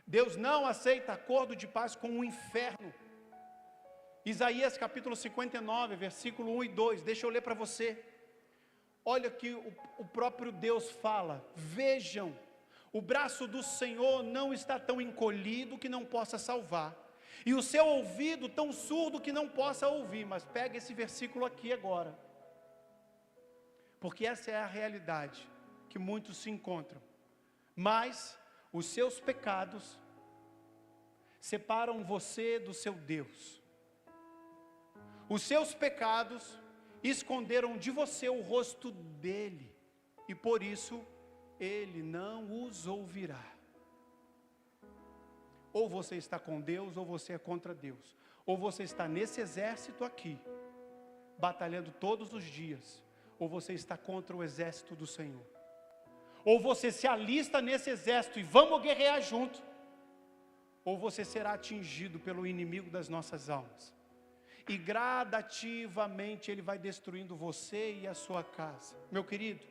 Speaker 1: Deus não aceita acordo de paz com o inferno. Isaías capítulo 59, versículo 1 e 2, deixa eu ler para você. Olha que o próprio Deus fala: vejam, o braço do Senhor não está tão encolhido que não possa salvar, e o seu ouvido tão surdo que não possa ouvir. Mas pega esse versículo aqui agora, porque essa é a realidade que muitos se encontram. Mas os seus pecados separam você do seu Deus. Os seus pecados esconderam de você o rosto dele, e por isso ele não os ouvirá. Ou você está com Deus, ou você é contra Deus. Ou você está nesse exército aqui, batalhando todos os dias, ou você está contra o exército do Senhor. Ou você se alista nesse exército e vamos guerrear junto, ou você será atingido pelo inimigo das nossas almas. E gradativamente ele vai destruindo você e a sua casa. Meu querido,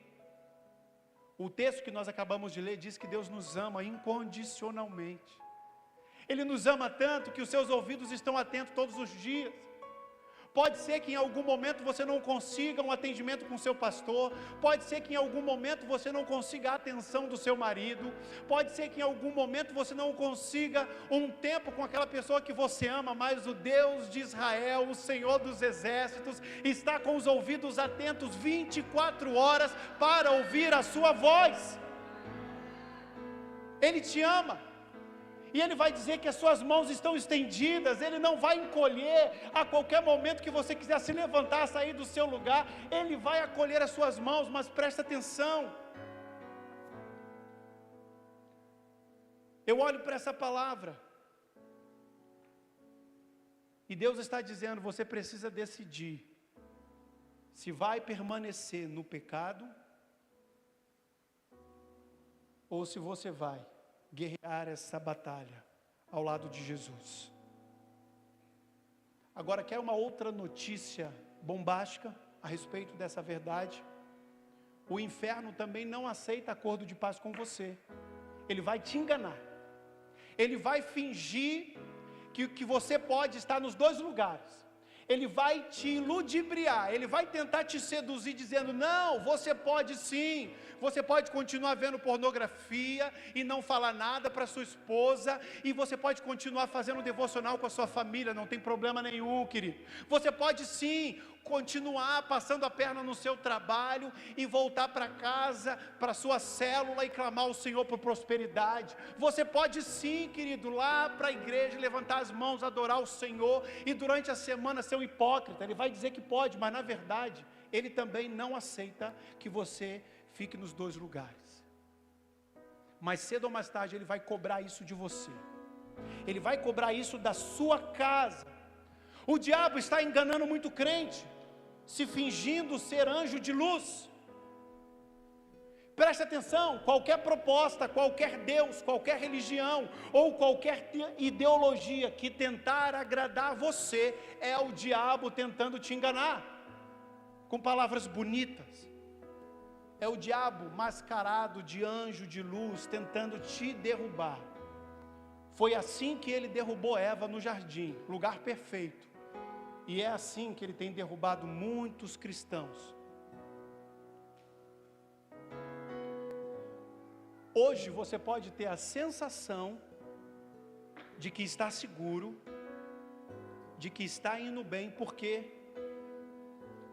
Speaker 1: o texto que nós acabamos de ler diz que Deus nos ama incondicionalmente. Ele nos ama tanto que os seus ouvidos estão atentos todos os dias. Pode ser que em algum momento você não consiga um atendimento com seu pastor, pode ser que em algum momento você não consiga a atenção do seu marido, pode ser que em algum momento você não consiga um tempo com aquela pessoa que você ama, mas o Deus de Israel, o Senhor dos exércitos, está com os ouvidos atentos 24 horas para ouvir a sua voz. Ele te ama. E Ele vai dizer que as suas mãos estão estendidas, Ele não vai encolher a qualquer momento que você quiser se levantar, sair do seu lugar, Ele vai acolher as suas mãos, mas presta atenção. Eu olho para essa palavra, e Deus está dizendo, você precisa decidir, se vai permanecer no pecado, ou se você vai guerrear essa batalha ao lado de Jesus. Agora, quer uma outra notícia bombástica a respeito dessa verdade? O inferno também não aceita acordo de paz com você. Ele vai te enganar. Ele vai fingir que você pode estar nos dois lugares. Ele vai te ludibriar, ele vai tentar te seduzir dizendo, não, você pode sim, você pode continuar vendo pornografia e não falar nada para sua esposa, e você pode continuar fazendo devocional com a sua família, não tem problema nenhum, querido. Você pode sim continuar passando a perna no seu trabalho e voltar para casa, para sua célula e clamar ao Senhor por prosperidade. Você pode sim, querido, lá para a igreja, levantar as mãos, adorar o Senhor e durante a semana ser um hipócrita. Ele vai dizer que pode, mas na verdade, Ele também não aceita que você fique nos dois lugares. Mais cedo ou mais tarde, Ele vai cobrar isso de você. Ele vai cobrar isso da sua casa. O diabo está enganando muito crente, se fingindo ser anjo de luz. Preste atenção, qualquer proposta, qualquer Deus, qualquer religião ou qualquer ideologia que tentar agradar você, é o diabo tentando te enganar, com palavras bonitas. É o diabo mascarado de anjo de luz, tentando te derrubar. Foi assim que ele derrubou Eva no jardim, lugar perfeito. E é assim que ele tem derrubado muitos cristãos. Hoje você pode ter a sensação de que está seguro, de que está indo bem, porque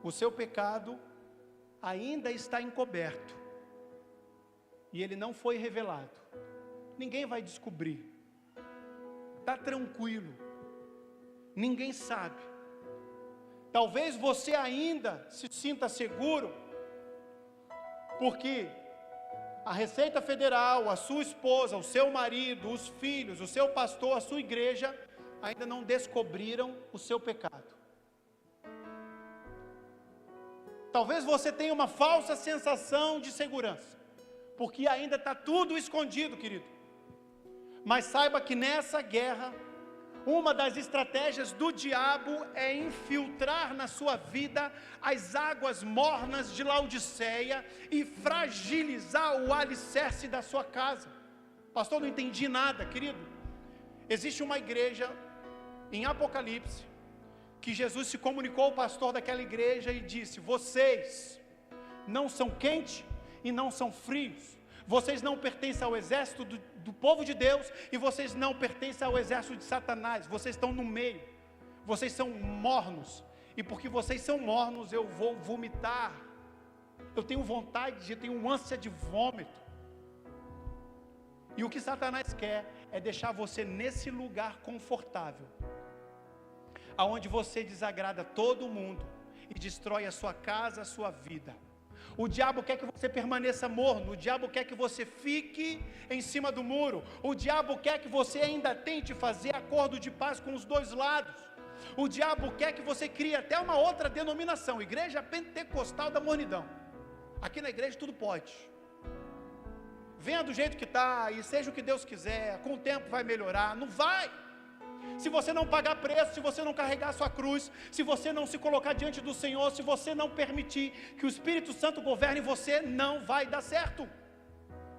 Speaker 1: o seu pecado ainda está encoberto e ele não foi revelado. Ninguém vai descobrir. Está tranquilo. Ninguém sabe. Talvez você ainda se sinta seguro, porque a Receita Federal, a sua esposa, o seu marido, os filhos, o seu pastor, a sua igreja, ainda não descobriram o seu pecado. Talvez você tenha uma falsa sensação de segurança, porque ainda está tudo escondido, querido. Mas saiba que nessa guerra, uma das estratégias do diabo é infiltrar na sua vida as águas mornas de Laodiceia e fragilizar o alicerce da sua casa. Pastor, não entendi nada, querido. Existe uma igreja em Apocalipse, que Jesus se comunicou ao pastor daquela igreja e disse: vocês não são quentes e não são frios, vocês não pertencem ao exército do povo de Deus, e vocês não pertencem ao exército de Satanás, vocês estão no meio, vocês são mornos, e porque vocês são mornos, eu vou vomitar, eu tenho vontade, eu tenho ânsia de vômito. E o que Satanás quer é deixar você nesse lugar confortável, aonde você desagrada todo mundo e destrói a sua casa, a sua vida. O diabo quer que você permaneça morno, o diabo quer que você fique em cima do muro, o diabo quer que você ainda tente fazer acordo de paz com os dois lados, o diabo quer que você crie até uma outra denominação, Igreja Pentecostal da Mornidão. Aqui na igreja tudo pode, venha do jeito que está, e seja o que Deus quiser, com o tempo vai melhorar. Não vai. Se você não pagar preço, se você não carregar a sua cruz, se você não se colocar diante do Senhor, se você não permitir que o Espírito Santo governe você, não vai dar certo.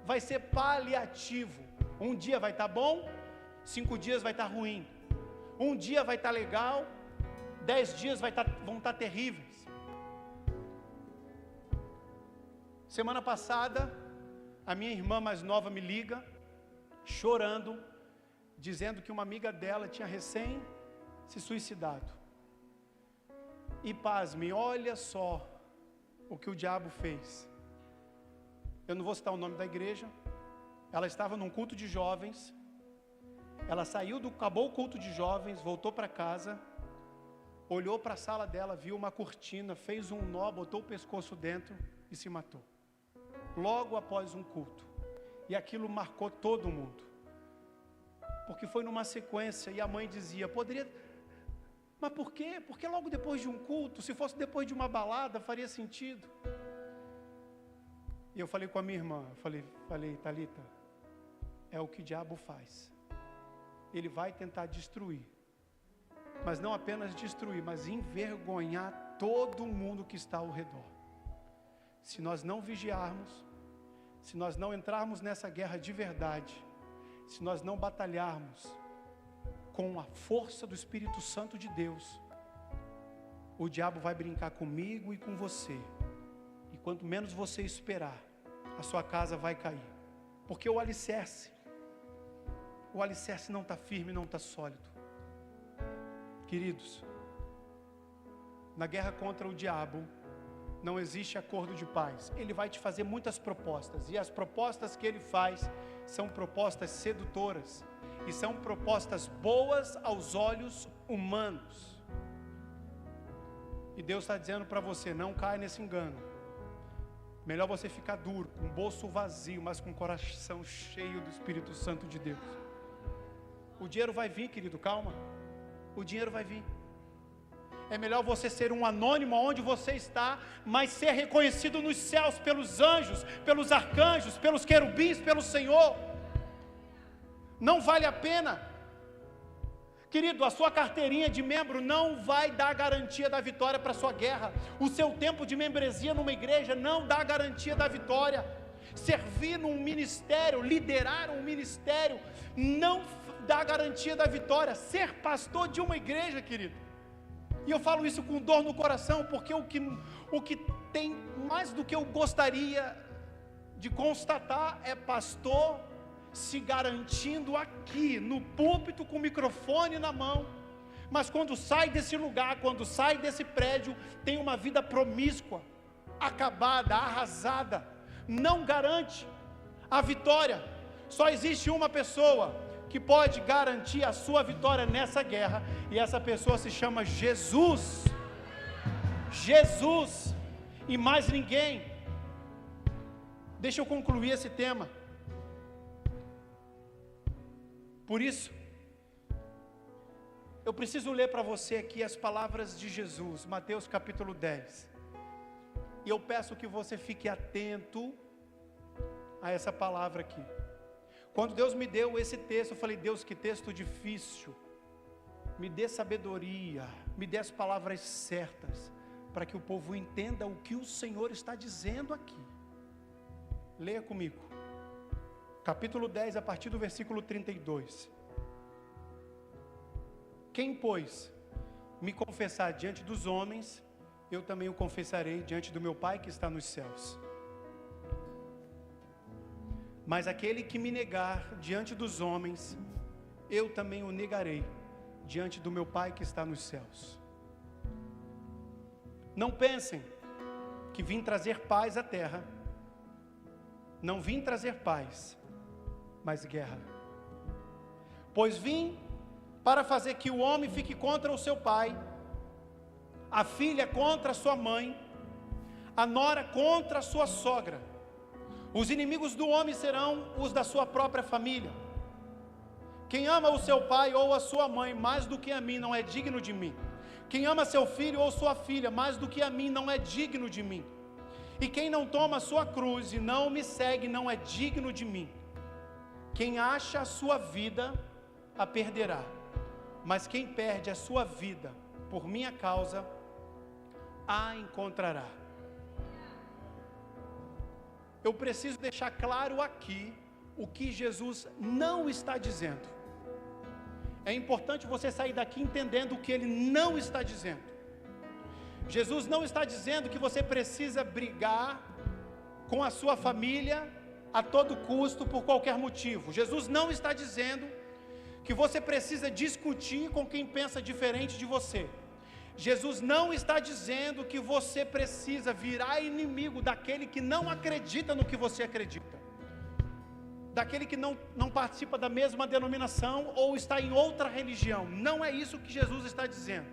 Speaker 1: Vai ser paliativo. Um dia vai estar bom, 5 dias vai estar ruim. Um dia vai estar legal, 10 dias vão estar terríveis. Semana passada, a minha irmã mais nova me liga, chorando, dizendo que uma amiga dela tinha recém se suicidado. E pasme, olha só o que o diabo fez. Eu não vou citar o nome da igreja. Ela estava num culto de jovens. Ela acabou o culto de jovens, voltou para casa, olhou para a sala dela, viu uma cortina, fez um nó, botou o pescoço dentro e se matou. Logo após um culto. E aquilo marcou todo mundo, porque foi numa sequência, e a mãe dizia, mas por quê? Porque logo depois de um culto, se fosse depois de uma balada, faria sentido. E eu falei com a minha irmã, falei, Thalita, é o que o diabo faz. Ele vai tentar destruir, mas não apenas destruir, mas envergonhar todo mundo que está ao redor. Se nós não vigiarmos, se nós não entrarmos nessa guerra de verdade, se nós não batalharmos com a força do Espírito Santo de Deus, o diabo vai brincar comigo e com você, e quanto menos você esperar, a sua casa vai cair, porque o alicerce não está firme, não está sólido. Queridos, na guerra contra o diabo, não existe acordo de paz. Ele vai te fazer muitas propostas, e as propostas que ele faz são propostas sedutoras, e são propostas boas aos olhos humanos. E Deus está dizendo para você, não caia nesse engano. Melhor você ficar duro, com o bolso vazio, mas com o coração cheio do Espírito Santo de Deus. O dinheiro vai vir, querido, calma. O dinheiro vai vir. É melhor você ser um anônimo onde você está, mas ser reconhecido nos céus pelos anjos, pelos arcanjos, pelos querubins, pelo Senhor. Não vale a pena. Querido, a sua carteirinha de membro não vai dar garantia da vitória para a sua guerra. O seu tempo de membresia numa igreja não dá garantia da vitória. Servir num ministério, liderar um ministério, não dá garantia da vitória. Ser pastor de uma igreja, querido. E eu falo isso com dor no coração, porque o que tem mais do que eu gostaria de constatar é pastor se garantindo aqui, no púlpito, com o microfone na mão, mas quando sai desse lugar, quando sai desse prédio, tem uma vida promíscua, acabada, arrasada, não garante a vitória. Só existe uma pessoa que pode garantir a sua vitória nessa guerra, e essa pessoa se chama Jesus. Jesus, e mais ninguém. Deixa eu concluir esse tema. Por isso, eu preciso ler para você aqui as palavras de Jesus, Mateus capítulo 10. E eu peço que você fique atento a essa palavra aqui. Quando Deus me deu esse texto, eu falei: Deus, que texto difícil. Me dê sabedoria, me dê as palavras certas, para que o povo entenda o que o Senhor está dizendo aqui. Leia comigo. Capítulo 10, a partir do versículo 32. Quem, pois, me confessar diante dos homens, eu também o confessarei diante do meu Pai que está nos céus. Mas aquele que me negar diante dos homens, eu também o negarei diante do meu Pai que está nos céus. Não pensem que vim trazer paz à terra. Não vim trazer paz, mas guerra. Pois vim para fazer que o homem fique contra o seu pai, a filha contra a sua mãe, a nora contra a sua sogra. Os inimigos do homem serão os da sua própria família. Quem ama o seu pai ou a sua mãe mais do que a mim não é digno de mim. Quem ama seu filho ou sua filha mais do que a mim não é digno de mim. E quem não toma a sua cruz e não me segue não é digno de mim. Quem acha a sua vida a perderá, mas quem perde a sua vida por minha causa a encontrará. Eu preciso deixar claro aqui o que Jesus não está dizendo. É importante você sair daqui entendendo o que ele não está dizendo. Jesus não está dizendo que você precisa brigar com a sua família a todo custo, por qualquer motivo. Jesus não está dizendo que você precisa discutir com quem pensa diferente de você. Jesus não está dizendo que você precisa virar inimigo daquele que não acredita no que você acredita, daquele que não participa da mesma denominação ou está em outra religião. Não é isso que Jesus está dizendo.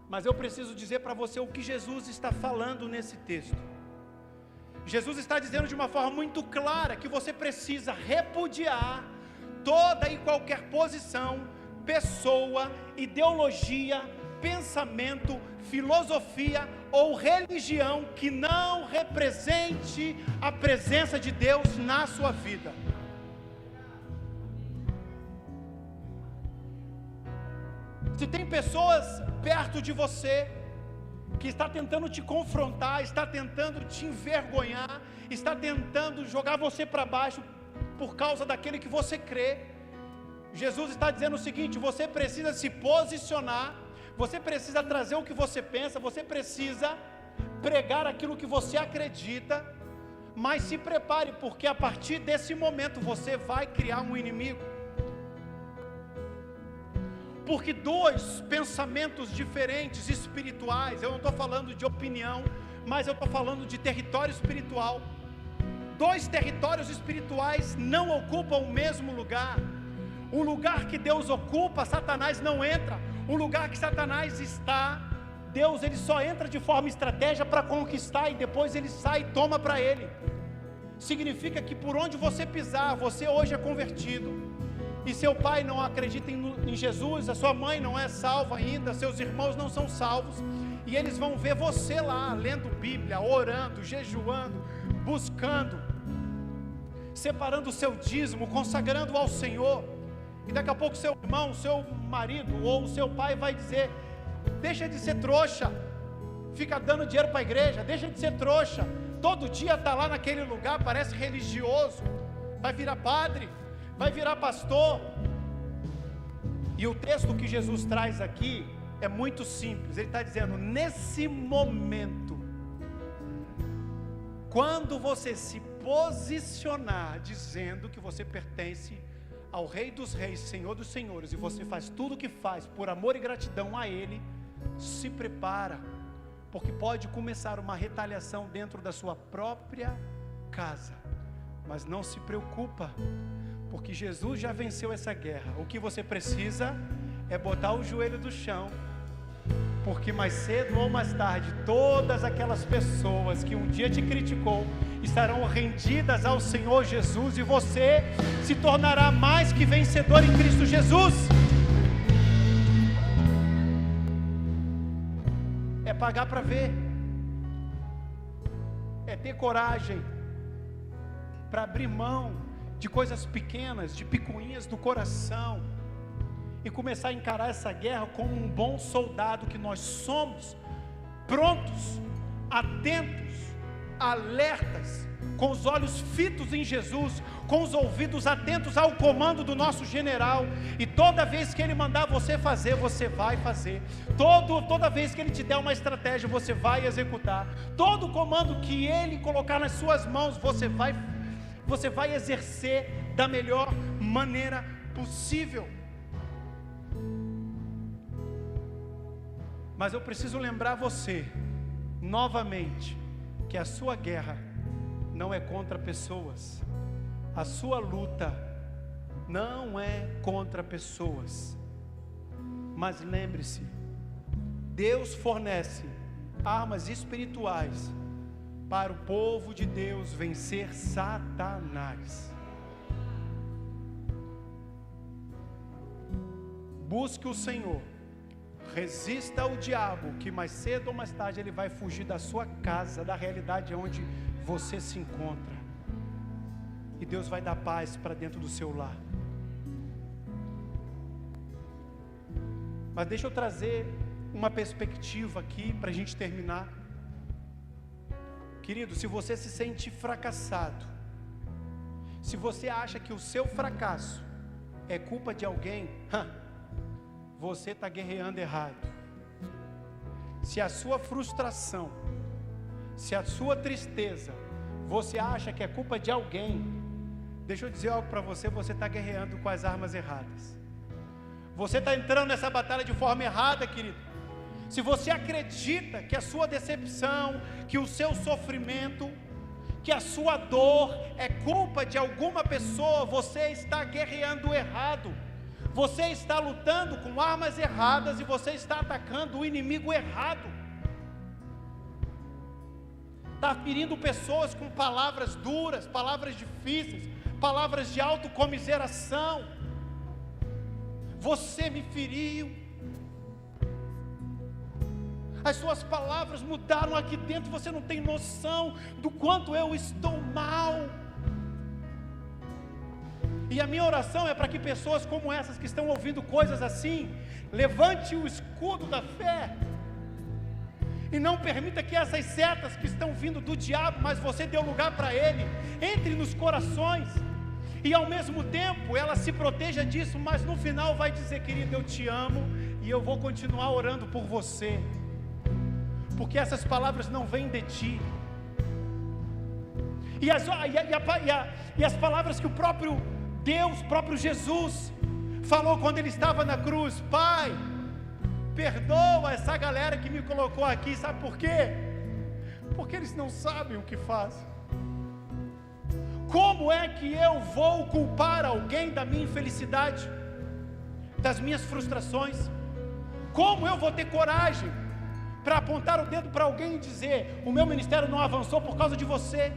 Speaker 1: Mas eu preciso dizer para você o que Jesus está falando nesse texto. Jesus está dizendo de uma forma muito clara que você precisa repudiar toda e qualquer posição, pessoa, ideologia, pensamento, filosofia ou religião que não represente a presença de Deus na sua vida. Se tem pessoas perto de você que está tentando te confrontar, está tentando te envergonhar, está tentando jogar você para baixo por causa daquele que você crê, Jesus está dizendo o seguinte: você precisa se posicionar, você precisa trazer o que você pensa, você precisa pregar aquilo que você acredita, mas se prepare, porque a partir desse momento você vai criar um inimigo. Porque dois pensamentos diferentes, espirituais, eu não estou falando de opinião, mas eu estou falando de território espiritual. Dois territórios espirituais não ocupam o mesmo lugar. O lugar que Deus ocupa, Satanás não entra. O lugar que Satanás está, Deus ele só entra de forma estratégica para conquistar, e depois ele sai e toma para ele. Significa que por onde você pisar, você hoje é convertido, e seu pai não acredita em Jesus, a sua mãe não é salva ainda, seus irmãos não são salvos, e eles vão ver você lá, lendo Bíblia, orando, jejuando, buscando, separando o seu dízimo, consagrando ao Senhor, e daqui a pouco seu irmão, seu marido ou o seu pai vai dizer: deixa de ser trouxa, fica dando dinheiro para a igreja, deixa de ser trouxa, todo dia está lá naquele lugar, parece religioso, vai virar padre, vai virar pastor. E o texto que Jesus traz aqui é muito simples. Ele está dizendo: nesse momento, quando você se posicionar, dizendo que você pertence ao Rei dos Reis, Senhor dos Senhores, e você faz tudo o que faz por amor e gratidão a Ele, se prepara, porque pode começar uma retaliação dentro da sua própria casa. Mas não se preocupa, porque Jesus já venceu essa guerra. O que você precisa é botar o joelho no chão, porque mais cedo ou mais tarde, todas aquelas pessoas que um dia te criticou, estarão rendidas ao Senhor Jesus, e você se tornará mais que vencedor em Cristo Jesus. É pagar para ver, é ter coragem para abrir mão de coisas pequenas, de picuinhas do coração, e começar a encarar essa guerra como um bom soldado que nós somos, prontos, atentos, alertas, com os olhos fitos em Jesus, com os ouvidos atentos ao comando do nosso general, e toda vez que Ele mandar você fazer, você vai fazer. Toda vez que Ele te der uma estratégia, você vai executar. Todo comando que Ele colocar nas suas mãos, você vai exercer da melhor maneira possível. Mas eu preciso lembrar você, novamente, que a sua guerra não é contra pessoas, a sua luta não é contra pessoas, mas lembre-se, Deus fornece armas espirituais para o povo de Deus vencer Satanás. Busque o Senhor, resista ao diabo, que mais cedo ou mais tarde ele vai fugir da sua casa, da realidade onde você se encontra, e Deus vai dar paz para dentro do seu lar. Mas deixa eu trazer uma perspectiva aqui para a gente terminar. Querido, se você se sente fracassado, se você acha que o seu fracasso é culpa de alguém, você está guerreando errado. Se a sua frustração, se a sua tristeza, você acha que é culpa de alguém, deixa eu dizer algo para você, você está guerreando com as armas erradas. Você está entrando nessa batalha de forma errada, querido. Se você acredita que a sua decepção, que o seu sofrimento, que a sua dor é culpa de alguma pessoa, você está guerreando errado. Você está lutando com armas erradas e você está atacando o inimigo errado. Está ferindo pessoas com palavras duras, palavras difíceis, palavras de autocomiseração. Você me feriu. As suas palavras mudaram aqui dentro, você não tem noção do quanto eu estou mal. E a minha oração é para que pessoas como essas que estão ouvindo coisas assim, levante o escudo da fé, e não permita que essas setas que estão vindo do diabo, mas você deu lugar para ele, entre nos corações, e ao mesmo tempo ela se proteja disso, mas no final vai dizer: querido, eu te amo, e eu vou continuar orando por você, porque essas palavras não vêm de ti. E as palavras que o próprio Deus, próprio Jesus, falou quando Ele estava na cruz: Pai, perdoa essa galera que me colocou aqui. Sabe por quê? Porque eles não sabem o que fazem. Como é que eu vou culpar alguém da minha infelicidade, das minhas frustrações? Como eu vou ter coragem para apontar o dedo para alguém e dizer: o meu ministério não avançou por causa de você?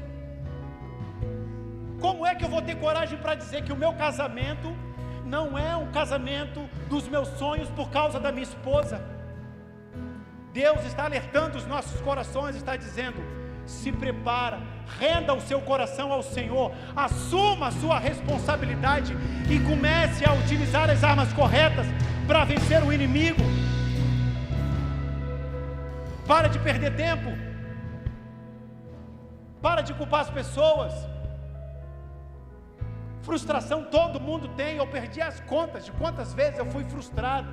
Speaker 1: Como é que eu vou ter coragem para dizer que o meu casamento não é um casamento dos meus sonhos por causa da minha esposa? Deus está alertando os nossos corações, está dizendo: se prepara, renda o seu coração ao Senhor, assuma a sua responsabilidade e comece a utilizar as armas corretas para vencer o inimigo. Para de perder tempo, para de culpar as pessoas. Frustração todo mundo tem. Eu perdi as contas de quantas vezes eu fui frustrado.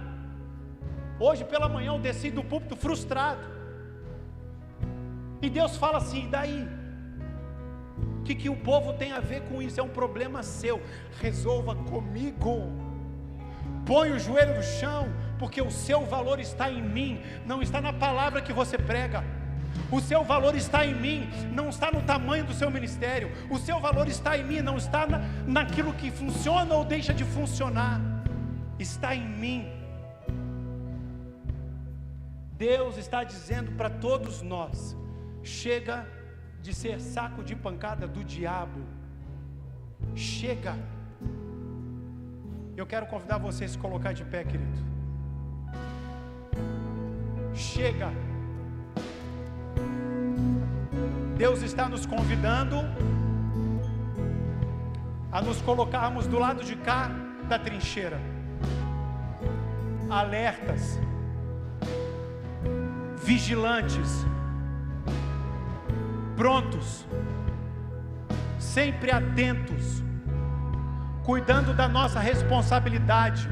Speaker 1: Hoje pela manhã eu desci do púlpito frustrado, e Deus fala assim: e daí? que o povo tem a ver com isso? É um problema seu. Resolva comigo. Põe o joelho no chão, porque o seu valor está em mim, não está na palavra que você prega. O seu valor está em mim, não está no tamanho do seu ministério. O seu valor está em mim, não está naquilo que funciona ou deixa de funcionar. Está em mim. Deus está dizendo para todos nós: chega de ser saco de pancada do diabo. Chega. Eu quero convidar você a se colocar de pé, querido. Chega. Deus está nos convidando a nos colocarmos do lado de cá da trincheira, alertas, vigilantes, prontos, sempre atentos, cuidando da nossa responsabilidade,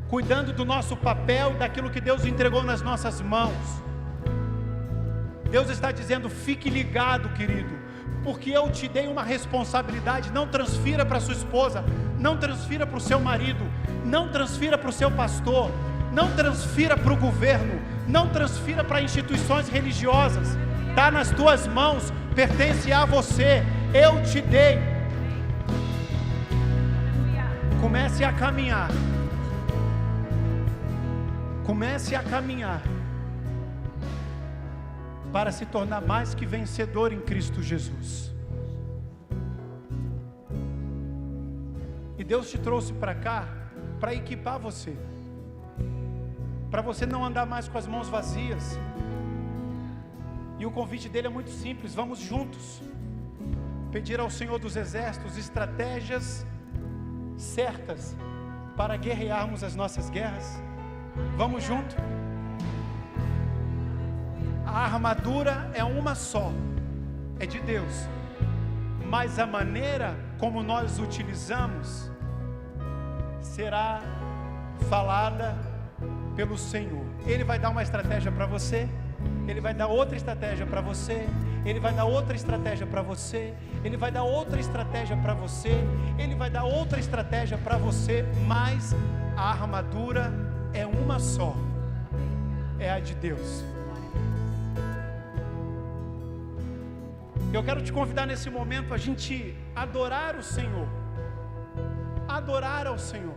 Speaker 1: cuidando do nosso papel, daquilo que Deus entregou nas nossas mãos. Deus está dizendo: fique ligado, querido, porque eu te dei uma responsabilidade. Não transfira para sua esposa, não transfira para o seu marido, não transfira para o seu pastor, não transfira para o governo, não transfira para instituições religiosas. Está nas tuas mãos, pertence a você, eu te dei. Comece a caminhar. Comece a caminhar para se tornar mais que vencedor em Cristo Jesus. E Deus te trouxe para cá para equipar você, para você não andar mais com as mãos vazias. E o convite dele é muito simples: vamos juntos pedir ao Senhor dos Exércitos estratégias certas para guerrearmos as nossas guerras. Vamos junto. A armadura é uma só, é de Deus, mas a maneira como nós utilizamos será falada pelo Senhor. Ele vai dar uma estratégia para você, Ele vai dar outra estratégia para você, Ele vai dar outra estratégia para você, Ele vai dar outra estratégia para você, Ele vai dar outra estratégia para você, mas a armadura é uma só, é a de Deus. Eu quero te convidar nesse momento a gente adorar o Senhor, adorar ao Senhor.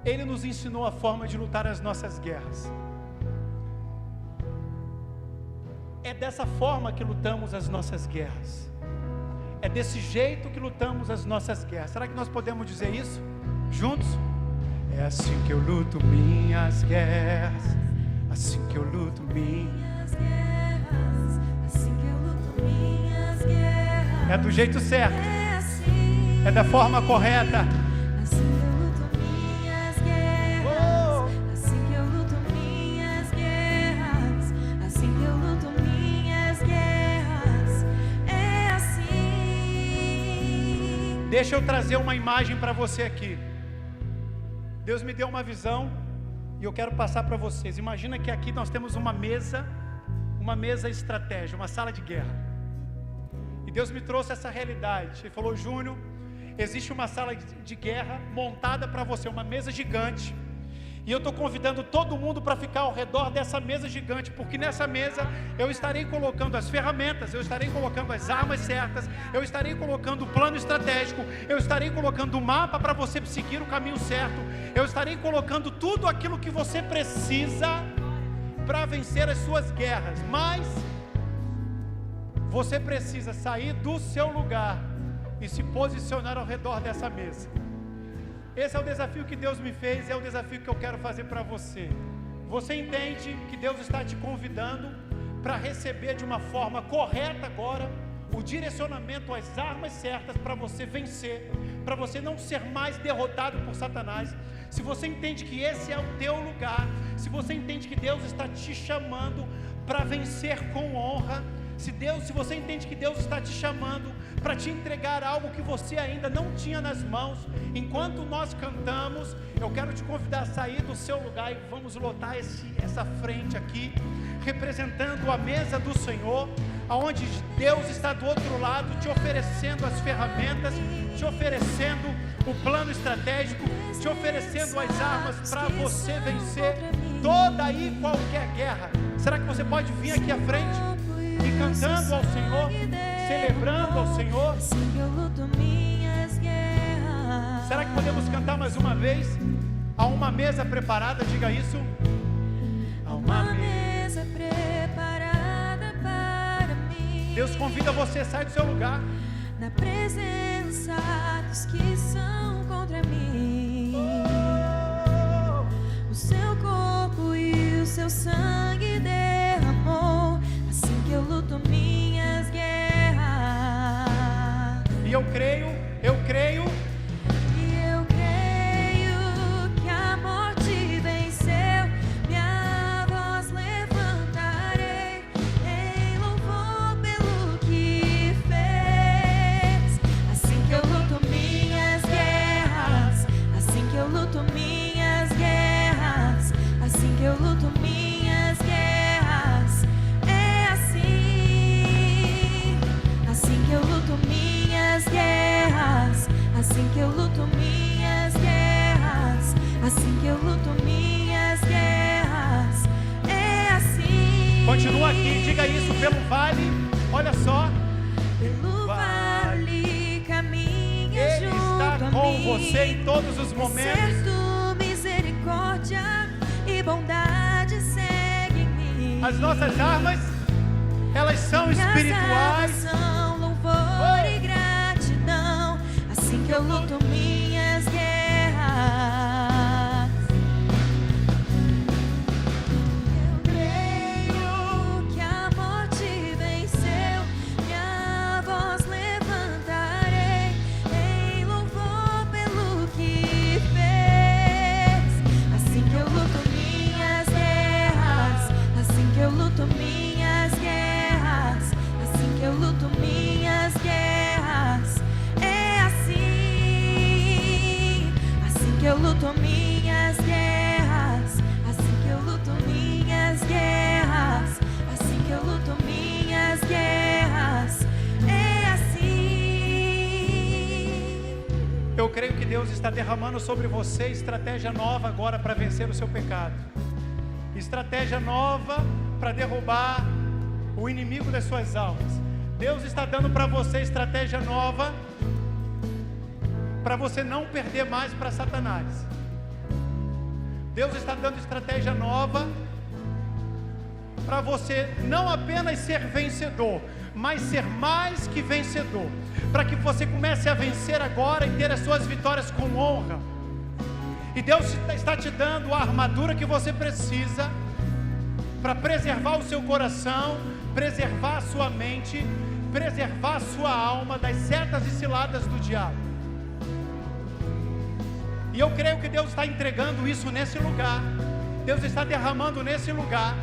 Speaker 1: Ele nos ensinou a forma de lutar as nossas guerras. É dessa forma que lutamos as nossas guerras. É desse jeito que lutamos as nossas guerras. Será que nós podemos dizer isso juntos? É assim que eu luto minhas guerras, assim que eu luto minhas guerras, assim que eu luto minhas guerras. É do jeito certo, é da forma correta. Assim que eu luto minhas guerras, assim que eu luto minhas guerras, assim que eu luto minhas guerras. É assim. Deixa eu trazer uma imagem para você aqui. Deus me deu uma visão e eu quero passar para vocês. Imagina que aqui nós temos uma mesa estratégica, uma sala de guerra. E Deus me trouxe essa realidade. Ele falou: Júnior, existe uma sala de guerra montada para você, uma mesa gigante. E eu estou convidando todo mundo para ficar ao redor dessa mesa gigante, porque nessa mesa eu estarei colocando as ferramentas, eu estarei colocando as armas certas, eu estarei colocando o plano estratégico, eu estarei colocando o mapa para você seguir o caminho certo, eu estarei colocando tudo aquilo que você precisa para vencer as suas guerras. Mas você precisa sair do seu lugar e se posicionar ao redor dessa mesa. Esse é o desafio que Deus me fez, é o desafio que eu quero fazer para você. Você entende que Deus está te convidando para receber de uma forma correta agora o direcionamento, as armas certas para você vencer, para você não ser mais derrotado por Satanás. Se você entende que esse é o teu lugar, se você entende que Deus está te chamando para vencer com honra, Se você entende que Deus está te chamando para te entregar algo que você ainda não tinha nas mãos, enquanto nós cantamos, eu quero te convidar a sair do seu lugar e vamos lotar essa frente aqui, representando a mesa do Senhor, aonde Deus está do outro lado, te oferecendo as ferramentas, te oferecendo o plano estratégico, te oferecendo as armas para você vencer toda e qualquer guerra. Será que você pode vir aqui à frente e cantando ao Senhor, celebrando ao Senhor? Será que podemos cantar mais uma vez? Há uma mesa preparada, diga isso. Há uma mesa preparada para mim. Deus convida você a sair do seu lugar. Na presença dos que são contra mim. O seu corpo e o seu sangue derramou, assim que eu luto minhas guerras. E eu creio que a morte venceu. Minha voz levantarei em louvor pelo que fez. Assim que eu luto minhas guerras, assim que eu luto minhas guerras, assim que eu luto minhas guerras, é assim. Assim que eu luto minhas guerras, assim que eu luto minhas guerras, assim que eu luto minhas guerras, é assim. Continua aqui, diga isso pelo vale, olha só. Pelo vale caminha junto a mim. Ele está com você em todos os momentos. Certo, misericórdia e bondade segue em mim. As nossas armas, elas são espirituais. São louvor e gratidão. Assim que eu luto minhas guerras, eu creio que a morte venceu. Minha voz levantarei em louvor pelo que fez. Assim que eu luto minhas guerras, assim que eu luto minhas guerras, assim que eu luto minhas guerras, é assim. Assim que eu luto minhas guerras, assim que eu luto minhas guerras, assim que eu luto minhas guerras, é assim. Eu creio que Deus está derramando sobre você estratégia nova agora para vencer o seu pecado. Estratégia nova para derrubar o inimigo das suas almas. Deus está dando para você estratégia nova para você não perder mais para Satanás. Deus está dando estratégia nova para você não apenas ser vencedor, mas ser mais que vencedor, para que você comece a vencer agora e ter as suas vitórias com honra. E Deus está te dando a armadura que você precisa para preservar o seu coração, preservar a sua mente, preservar a sua alma das setas e ciladas do diabo. E eu creio que Deus está entregando isso nesse lugar. Deus está derramando nesse lugar.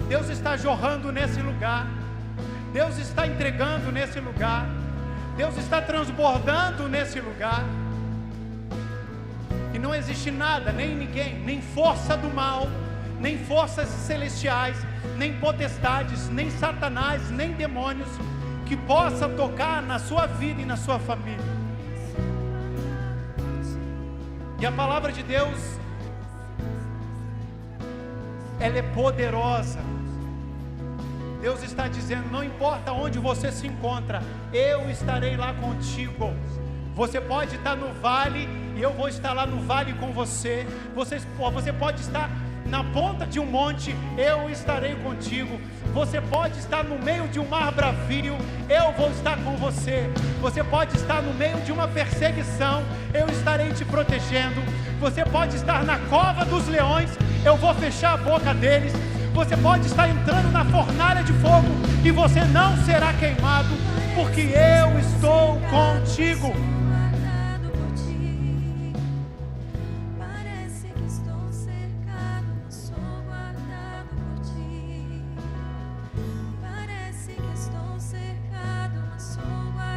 Speaker 1: Deus está jorrando nesse lugar. Deus está entregando nesse lugar. Deus está transbordando nesse lugar. E não existe nada, nem ninguém, nem força do mal, nem forças celestiais, nem potestades, nem Satanás, nem demônios que possa tocar na sua vida e na sua família. E a palavra de Deus, ela é poderosa. Deus está dizendo, não importa onde você se encontra, eu estarei lá contigo. Você pode estar no vale e eu vou estar lá no vale com você. Você pode estar na ponta de um monte, eu estarei contigo. Você pode estar no meio de um mar bravio, eu vou estar com você. Você pode estar no meio de uma perseguição, eu estarei te protegendo. Você pode estar na cova dos leões, eu vou fechar a boca deles. Você pode estar entrando na fornalha de fogo e você não será queimado, porque eu estou contigo.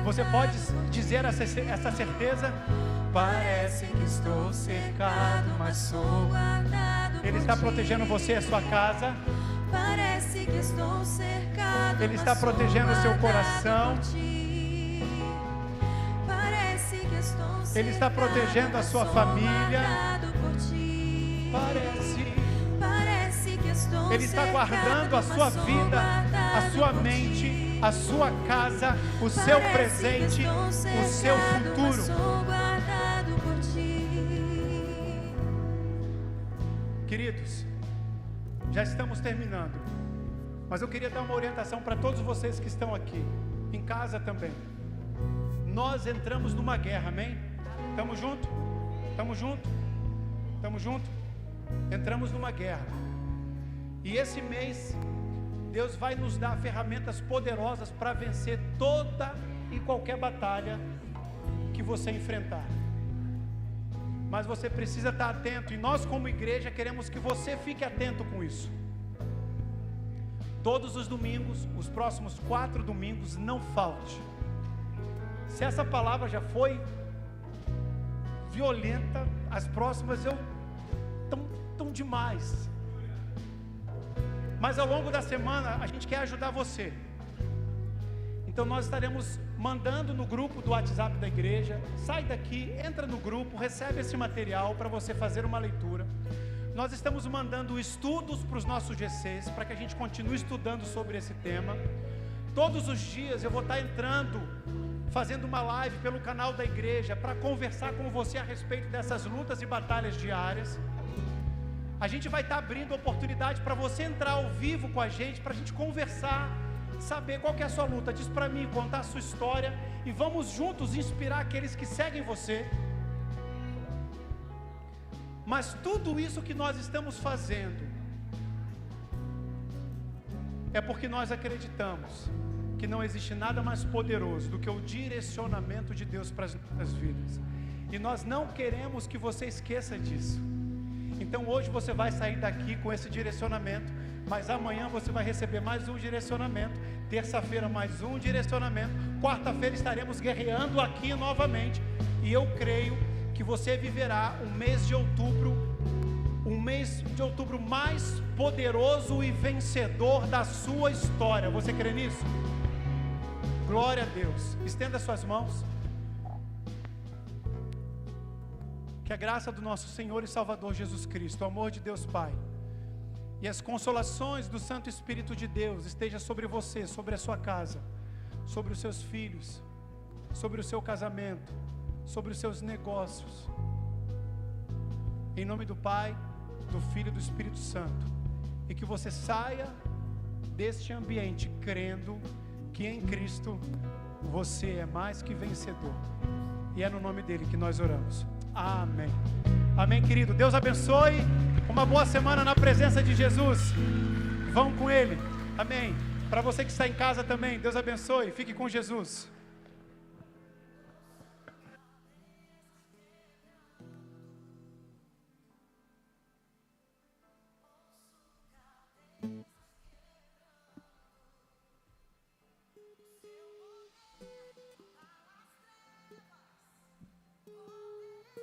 Speaker 1: Você pode dizer essa certeza? Parece que estou cercado, mas sou guardado. Ele está protegendo você e a sua casa.
Speaker 2: Parece que estou cercado,
Speaker 1: Ele está protegendo o seu coração.
Speaker 2: Parece que estou cercado,
Speaker 1: Ele está protegendo a sua família.
Speaker 2: Parece que estou
Speaker 1: Ele está guardando a sua vida, a sua mente, a sua casa, o seu presente, o seu futuro. Queridos, já estamos terminando, mas eu queria dar uma orientação para todos vocês que estão aqui, em casa também. Nós entramos numa guerra, amém? Estamos juntos? Estamos juntos? Estamos juntos? Entramos numa guerra. E esse mês, Deus vai nos dar ferramentas poderosas para vencer toda e qualquer batalha que você enfrentar. Mas você precisa estar atento, e nós como igreja queremos que você fique atento com isso. Todos os domingos, os próximos 4 domingos, não falte. Se essa palavra já foi violenta, as próximas tão demais. Mas ao longo da semana a gente quer ajudar você. Então nós estaremos mandando no grupo do WhatsApp da igreja. Sai daqui, entra no grupo, recebe esse material para você fazer uma leitura. Nós estamos mandando estudos para os nossos GCs, para que a gente continue estudando sobre esse tema. Todos os dias eu vou estar entrando, fazendo uma live pelo canal da igreja, para conversar com você a respeito dessas lutas e batalhas diárias. A gente vai estar abrindo oportunidade para você entrar ao vivo com a gente, para a gente conversar, saber qual que é a sua luta. Diz para mim, contar a sua história, e vamos juntos inspirar aqueles que seguem você. Mas tudo isso que nós estamos fazendo é porque nós acreditamos que não existe nada mais poderoso do que o direcionamento de Deus para as nossas vidas, e nós não queremos que você esqueça disso. Então hoje você vai sair daqui com esse direcionamento, mas amanhã você vai receber mais um direcionamento, terça-feira mais um direcionamento, quarta-feira estaremos guerreando aqui novamente, e eu creio que você viverá um mês de outubro mais poderoso e vencedor da sua história. Você crê nisso? Glória a Deus. Estenda suas mãos. Que a graça do nosso Senhor e Salvador Jesus Cristo, o amor de Deus Pai e as consolações do Santo Espírito de Deus esteja sobre você, sobre a sua casa, sobre os seus filhos, sobre o seu casamento, sobre os seus negócios. Em nome do Pai, do Filho e do Espírito Santo. E que você saia deste ambiente crendo que em Cristo você é mais que vencedor. E é no nome dele que nós oramos. Amém. Amém, querido. Deus abençoe. Uma boa semana na presença de Jesus. Vão com ele. Amém. Para você que está em casa também, Deus abençoe. Fique com Jesus.